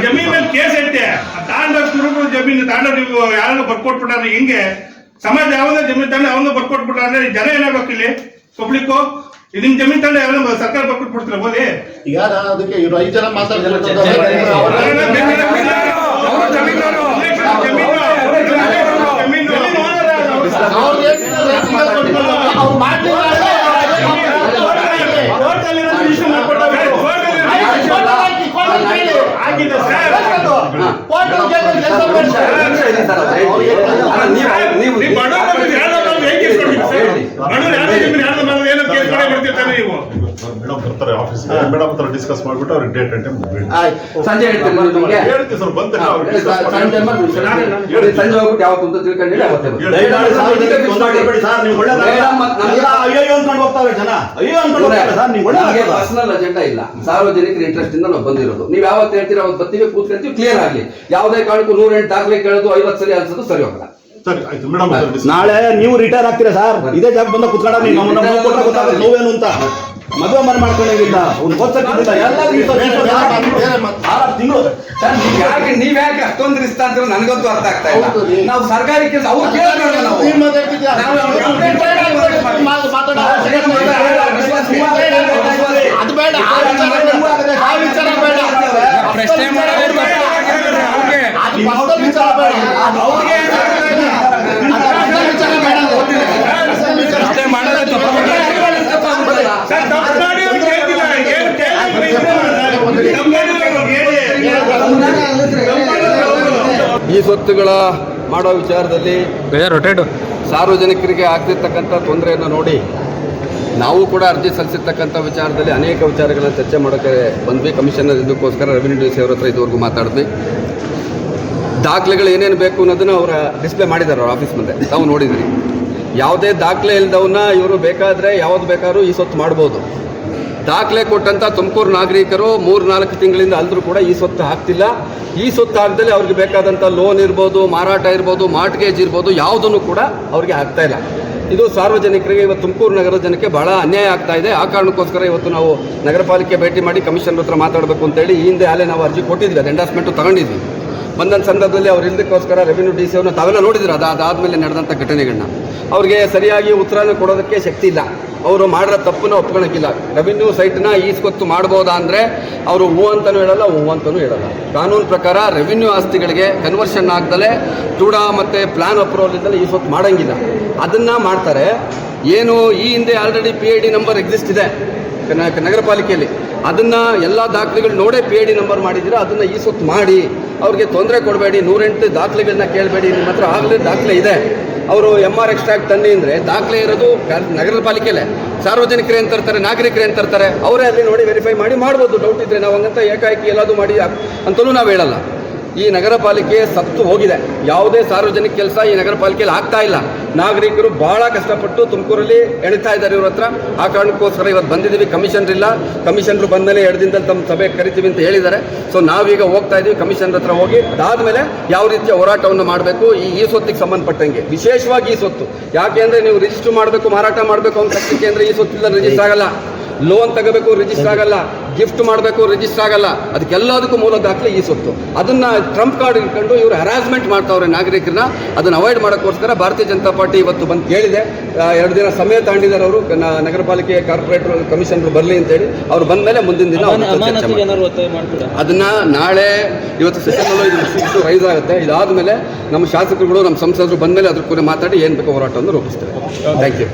ಜಮೀನ್ ಮೇಲೆ ಕೇಸ್ ಐತೆ. ತಾಂಡವರು ಜಮೀನು ತಾಂಡವ್ ನೀವು ಯಾರನ್ನ ಬರ್ಕೊಟ್ಬಿಟ್ಟಾರೆ. ಹಿಂಗೆ ಸಮಾಜ ಯಾವ್ದೇ ಜಮೀನ್ ತಂಡ ಯಾವನ್ನ ಬರ್ಕೊಟ್ಬಿಟ್ಟಾರೆ, ಜನ ಏನಾಗ್ಬೇಕು ಇಲ್ಲಿ ಪಬ್ಲಿಕ್? ನಿಮ್ ಜಮೀನ್ ತಂಡ ಯಾವ್ದೋ ಸರ್ಕಾರ ಬರ್ಕೊಟ್ಬಿಡ್ತೀರ ಬೋದಿ? ಈಗ ಅದಕ್ಕೆ ಇವ್ರು 5 ಜನ ಮಾತಾಡ್ತಾರೆ. ಮೇಡಮ್ ಬರ್ತಾರೆ ಆಫೀಸ್ಗೆ. ಮೇಡಮ್ ಹತ್ರ ಡಿಸ್ಕಸ್ ಮಾಡ್ಬಿಟ್ಟು ಅವ್ರಿಗೆ ಡೇಟ್ ಅಂಡ್ ಟೈಮ್ ಸಂಜೆ ಹೇಳ್ತೀನಿ ನಿಮ್ಗೆ. ಹೇಳ್ತೀವಿ ಸರ್. ಬಂದ ಸಂಜೆ ಹೋಗ್ಬಿಟ್ಟು ಯಾವತ್ತು ಅಂತ ತಿಳ್ಕೊಂಡಿಲ್ಲ ಅವತ್ತೇ ಪರ್ಸನಲ್ ಅಜೆಂಡಾ ಇಲ್ಲ, ಸಾರ್ವಜನಿಕರ ಇಂಟ್ರೆಸ್ಟ್ ಇಂದ ನಾವು ಬಂದಿರೋದು. ನೀವು ಯಾವತ್ತು ಹೇಳ್ತೀರಾ ಅವತ್ತು ಬರ್ತೀವಿ, ಕೂತ್ಕೊಂತೀವಿ, ಕ್ಲಿಯರ್ ಆಗಲಿ. ಯಾವುದೇ ಕಾರಣಕ್ಕೂ 108 ದಾಖಲೆ ಕೇಳೋದು 50 ಸಲ ಅನ್ಸೋದು ಸರಿ ಹೋಗಲ್ಲ. ಸರಿ ಆಯ್ತು ಮೇಡಮ್. ನಾಳೆ ನೀವು ರಿಟೈರ್ ಆಗ್ತೀರಾ ಸರ್? ಇದೇ ಜಾಗ ಬಂದ ಕುತ್ಕೊಂಡ ನೋವೇನು ಅಂತ ಮದುವೆ ಮನೆ ಮಾಡ್ಕೊಂಡಿಲ್ಲ. ಒಂದು ನೀವ್ ಯಾಕೆ ಅಷ್ಟೊಂದು ರಿಸ್ಕ್ ಅಂತ ನನಗಂತೂ ಅರ್ಥ ಆಗ್ತಾ ಇಲ್ಲ. ನಾವು ಸರ್ಕಾರಿ ಕೆಲಸ ಅವ್ರು ಕೇಳೋಣ. ಅದು ಬೇಡ, ಪ್ರಶ್ನೆ ಈ ಸ್ವತ್ತುಗಳ ಮಾಡೋ ವಿಚಾರದಲ್ಲಿ ಸಾರ್ವಜನಿಕರಿಗೆ ಆಗ್ತಿರ್ತಕ್ಕಂಥ ತೊಂದರೆಯನ್ನು ನೋಡಿ ನಾವು ಕೂಡ ಅರ್ಜಿ ಸಲ್ಲಿಸಿರ್ತಕ್ಕಂಥ ವಿಚಾರದಲ್ಲಿ ಅನೇಕ ವಿಚಾರಗಳನ್ನು ಚರ್ಚೆ ಮಾಡೋಕ್ಕೆ ಬಂದ್ವಿ. ಕಮಿಷನರ್ ಇದಕ್ಕೋಸ್ಕರ ರೆವಿನ್ಯೂ ಡಿ ಸಿ ಅವ್ರ ಹತ್ರ ಇದುವರೆಗೂ ಮಾತಾಡಿದ್ವಿ. ದಾಖಲೆಗಳು ಏನೇನು ಬೇಕು ಅನ್ನೋದನ್ನು ಅವರ ಡಿಸ್ಪ್ಲೇ ಮಾಡಿದ್ದಾರೆ ಅವ್ರ ಆಫೀಸ್ ಮುಂದೆ, ತಾವು ನೋಡಿದ್ರಿ. ಯಾವುದೇ ದಾಖಲೆ ಇಲ್ದವನ್ನ ಇವರು ಬೇಕಾದರೆ ಯಾವ್ದು ಬೇಕಾದ್ರೂ ಈ ಸ್ವತ್ತು ಮಾಡ್ಬೋದು. ದಾಖಲೆ ಕೊಟ್ಟಂಥ ತುಮಕೂರು ನಾಗರಿಕರು 3-4 ತಿಂಗಳಿಂದ ಅಲ್ಲರೂ ಕೂಡ ಈ ಸ್ವತ್ತು ಹಾಕ್ತಿಲ್ಲ. ಈ ಸ್ವತ್ತು ಹಾಕದಲ್ಲಿ ಅವ್ರಿಗೆ ಬೇಕಾದಂಥ ಲೋನ್ ಇರ್ಬೋದು, ಮಾರಾಟ ಇರ್ಬೋದು, ಮಾರ್ಟ್ಗೇಜ್ ಇರ್ಬೋದು, ಯಾವುದನ್ನು ಕೂಡ ಅವ್ರಿಗೆ ಆಗ್ತಾ ಇಲ್ಲ. ಇದು ಸಾರ್ವಜನಿಕರಿಗೆ ಇವತ್ತು ತುಮಕೂರು ನಗರದ ಜನಕ್ಕೆ ಬಹಳ ಅನ್ಯಾಯ ಆಗ್ತಾ ಇದೆ. ಆ ಕಾರಣಕ್ಕೋಸ್ಕರ ಇವತ್ತು ನಾವು ನಗರ ಪಾಲಿಕೆ ಭೇಟಿ ಮಾಡಿ ಕಮಿಷನರ್ ಹತ್ರ ಮಾತಾಡಬೇಕು ಅಂತೇಳಿ ಈ ಹಿಂದೆ ಅಲ್ಲೇ ನಾವು ಅರ್ಜಿ ಕೊಟ್ಟಿದ್ವಿ, ಅದು ಎಂಡಾರ್ಸ್ಮೆಂಟು ತಗೊಂಡಿದ್ವಿ. ಬಂದಂಥ ಸಂದರ್ಭದಲ್ಲಿ ಅವ್ರು ಇದಕ್ಕೋಸ್ಕರ ರೆವಿನ್ಯೂ ಡಿ ಸಿ ಅವ್ರನ್ನ ತಾವೆಲ್ಲ ನೋಡಿದ್ರು. ಅದಾದಮೇಲೆ ನಡೆದಂಥ ಘಟನೆಗಳನ್ನ ಅವ್ರಿಗೆ ಸರಿಯಾಗಿ ಉತ್ತರನ ಕೊಡೋದಕ್ಕೆ ಶಕ್ತಿ ಇಲ್ಲ. ಅವರು ಮಾಡಿರೋ ತಪ್ಪನ್ನು ಒಪ್ಕೊಳಕ್ಕಿಲ್ಲ. ರೆವಿನ್ಯೂ ಸೈಟ್ನ ಈ ಸ್ವತ್ತು ಮಾಡ್ಬೋದಾ ಅಂದರೆ ಅವರು ಹೂ ಅಂತಲೂ ಹೇಳಲ್ಲ, ಹೂ ಅಂತಲೂ ಹೇಳಲ್ಲ. ಕಾನೂನು ಪ್ರಕಾರ ರೆವಿನ್ಯೂ ಆಸ್ತಿಗಳಿಗೆ ಕನ್ವರ್ಷನ್ ಆಗ್ದಲೇ ಟೂಡಾ ಮತ್ತು ಪ್ಲಾನ್ ಅಪ್ರೂವಲ್ ಇದ್ದಲೇ ಈ ಸ್ವತ್ತು ಮಾಡೋಂಗಿಲ್ಲ. ಅದನ್ನು ಮಾಡ್ತಾರೆ. ಏನು ಈ ಹಿಂದೆ ಆಲ್ರೆಡಿ PID ನಂಬರ್ ಎಕ್ಸಿಸ್ಟ್ ಇದೆ ನಗರ ಪಾಲಿಕೆಯಲ್ಲಿ. ಅದನ್ನು ಎಲ್ಲ ದಾಖಲೆಗಳು ನೋಡೇ PID ನಂಬರ್ ಮಾಡಿದ್ದೀರಾ, ಅದನ್ನು ಈ ಸ್ವತ್ತು ಮಾಡಿ ಅವ್ರಿಗೆ ತೊಂದರೆ ಕೊಡಬೇಡಿ. 108 ದಾಖಲೆಗಳನ್ನ ಕೇಳಬೇಡಿ. ನಿಮ್ಮ ಹತ್ರ ಆಗಲೇ ದಾಖಲೆ ಇದೆ. ಅವರು MR ಎಕ್ಸ್ಟ್ರಾಕ್ಟ್ ತನ್ನಿ ಅಂದರೆ ದಾಖಲೆ ಇರೋದು ನಗರ ಪಾಲಿಕೆಯಲ್ಲೇ. ಸಾರ್ವಜನಿಕರು ಏನು ತರ್ತಾರೆ, ನಾಗರಿಕರು ಏನು ತರ್ತಾರೆ, ಅವರೇ ಅಲ್ಲಿ ನೋಡಿ ವೆರಿಫೈ ಮಾಡಿ ಮಾಡ್ಬೋದು. ಡೌಟ್ ಇದ್ದರೆ ನಾವು ಹಂಗಂತ ಏಕಾಏಕಿ ಎಲ್ಲದೂ ಮಾಡಿ ಅಂತಲೂ ನಾವು ಹೇಳಲ್ಲ. ಈ ನಗರ ಪಾಲಿಕೆ ಸತ್ತು ಹೋಗಿದೆ. ಯಾವುದೇ ಸಾರ್ವಜನಿಕ ಕೆಲಸ ಈ ನಗರ ಪಾಲಿಕೆಯಲ್ಲಿ ಆಗ್ತಾ ಇಲ್ಲ. ನಾಗರಿಕರು ಭಾಳ ಕಷ್ಟಪಟ್ಟು ತುಮಕೂರಲ್ಲಿ ಎಣಿತಾ ಇದ್ದಾರೆ ಇವ್ರ ಹತ್ರ. ಆ ಕಾರಣಕ್ಕೋಸ್ಕರ ಇವತ್ತು ಬಂದಿದ್ದೀವಿ. ಕಮಿಷನರ್ ಇಲ್ಲ, ಕಮಿಷನರು ಬಂದಮೇಲೆ 2 ದಿನದಲ್ಲಿ ತಮ್ಮ ಸಭೆ ಕರಿತೀವಿ ಅಂತ ಹೇಳಿದ್ದಾರೆ. ಸೊ ನಾವೀಗ ಹೋಗ್ತಾ ಇದ್ದೀವಿ ಕಮಿಷನರ್ ಹತ್ರ. ಹೋಗಿ ಅದಾದಮೇಲೆ ಯಾವ ರೀತಿಯ ಹೋರಾಟವನ್ನು ಮಾಡಬೇಕು ಈ ಸ್ವತ್ತಿಗೆ ಸಂಬಂಧಪಟ್ಟಂಗೆ, ವಿಶೇಷವಾಗಿ ಈ ಸ್ವತ್ತು. ಯಾಕೆ ಅಂದರೆ ನೀವು ರಿಜಿಸ್ಟರ್ ಮಾಡಬೇಕು, ಮಾರಾಟ ಮಾಡಬೇಕು ಅಂತ ತಕ್ಷಣಕ್ಕೆ ಅಂದರೆ ಈ ಸ್ವತ್ತಿಲ್ಲ ರಿಜಿಸ್ಟರ್ ಆಗಲ್ಲ. ಲೋನ್ ತಗೋಬೇಕು, ರಿಜಿಸ್ಟರ್ ಆಗಲ್ಲ. ಗಿಫ್ಟ್ ಮಾಡಬೇಕು, ರಿಜಿಸ್ಟರ್ ಆಗಲ್ಲ. ಅದಕ್ಕೆಲ್ಲದಕ್ಕೂ ಮೂಲ ದಾಖಲೆ ಈ ಸ್ವತ್ತು. ಅದನ್ನು ಟ್ರಂಪ್ ಕಾರ್ಡ್ ಇಟ್ಕೊಂಡು ಇವರು ಹರಾಸ್ಮೆಂಟ್ ಮಾಡ್ತಾವ್ರೆ ನಾಗರಿಕರನ್ನ. ಅದನ್ನು ಅವಾಯ್ಡ್ ಮಾಡೋಕ್ಕೋಸ್ಕರ ಭಾರತೀಯ ಜನತಾ ಪಾರ್ಟಿ ಇವತ್ತು ಬಂದು ಕೇಳಿದೆ. 2 ದಿನ ಸಮಯ ತಗೊಂಡಿದ್ದಾರೆ ಅವರು. ನಗರ ಪಾಲಿಕೆ ಕಾರ್ಪೊರೇಟರ್ ಕಮಿಷನರ್ ಬರಲಿ ಅಂತೇಳಿ. ಅವ್ರು ಬಂದ ಮೇಲೆ ಮುಂದಿನ ದಿನ ಅದನ್ನು ನಾಳೆ ಇವತ್ತು ಸೆಷನ್ನಲ್ಲೂ ಇದು ಇಶ್ಯೂ ರೈಸ್ ಆಗುತ್ತೆ. ಇದಾದಮೇಲೆ ನಮ್ಮ ಶಾಸಕರುಗಳು, ನಮ್ಮ ಸಂಸದರು ಬಂದ ಮೇಲೆ ಅದ್ರ ಕೂಡ ಮಾತಾಡಿ ಏನು ಬೇಕೋ ಹೋರಾಟವನ್ನು ರೂಪಿಸ್ತಾರೆ. Thank you.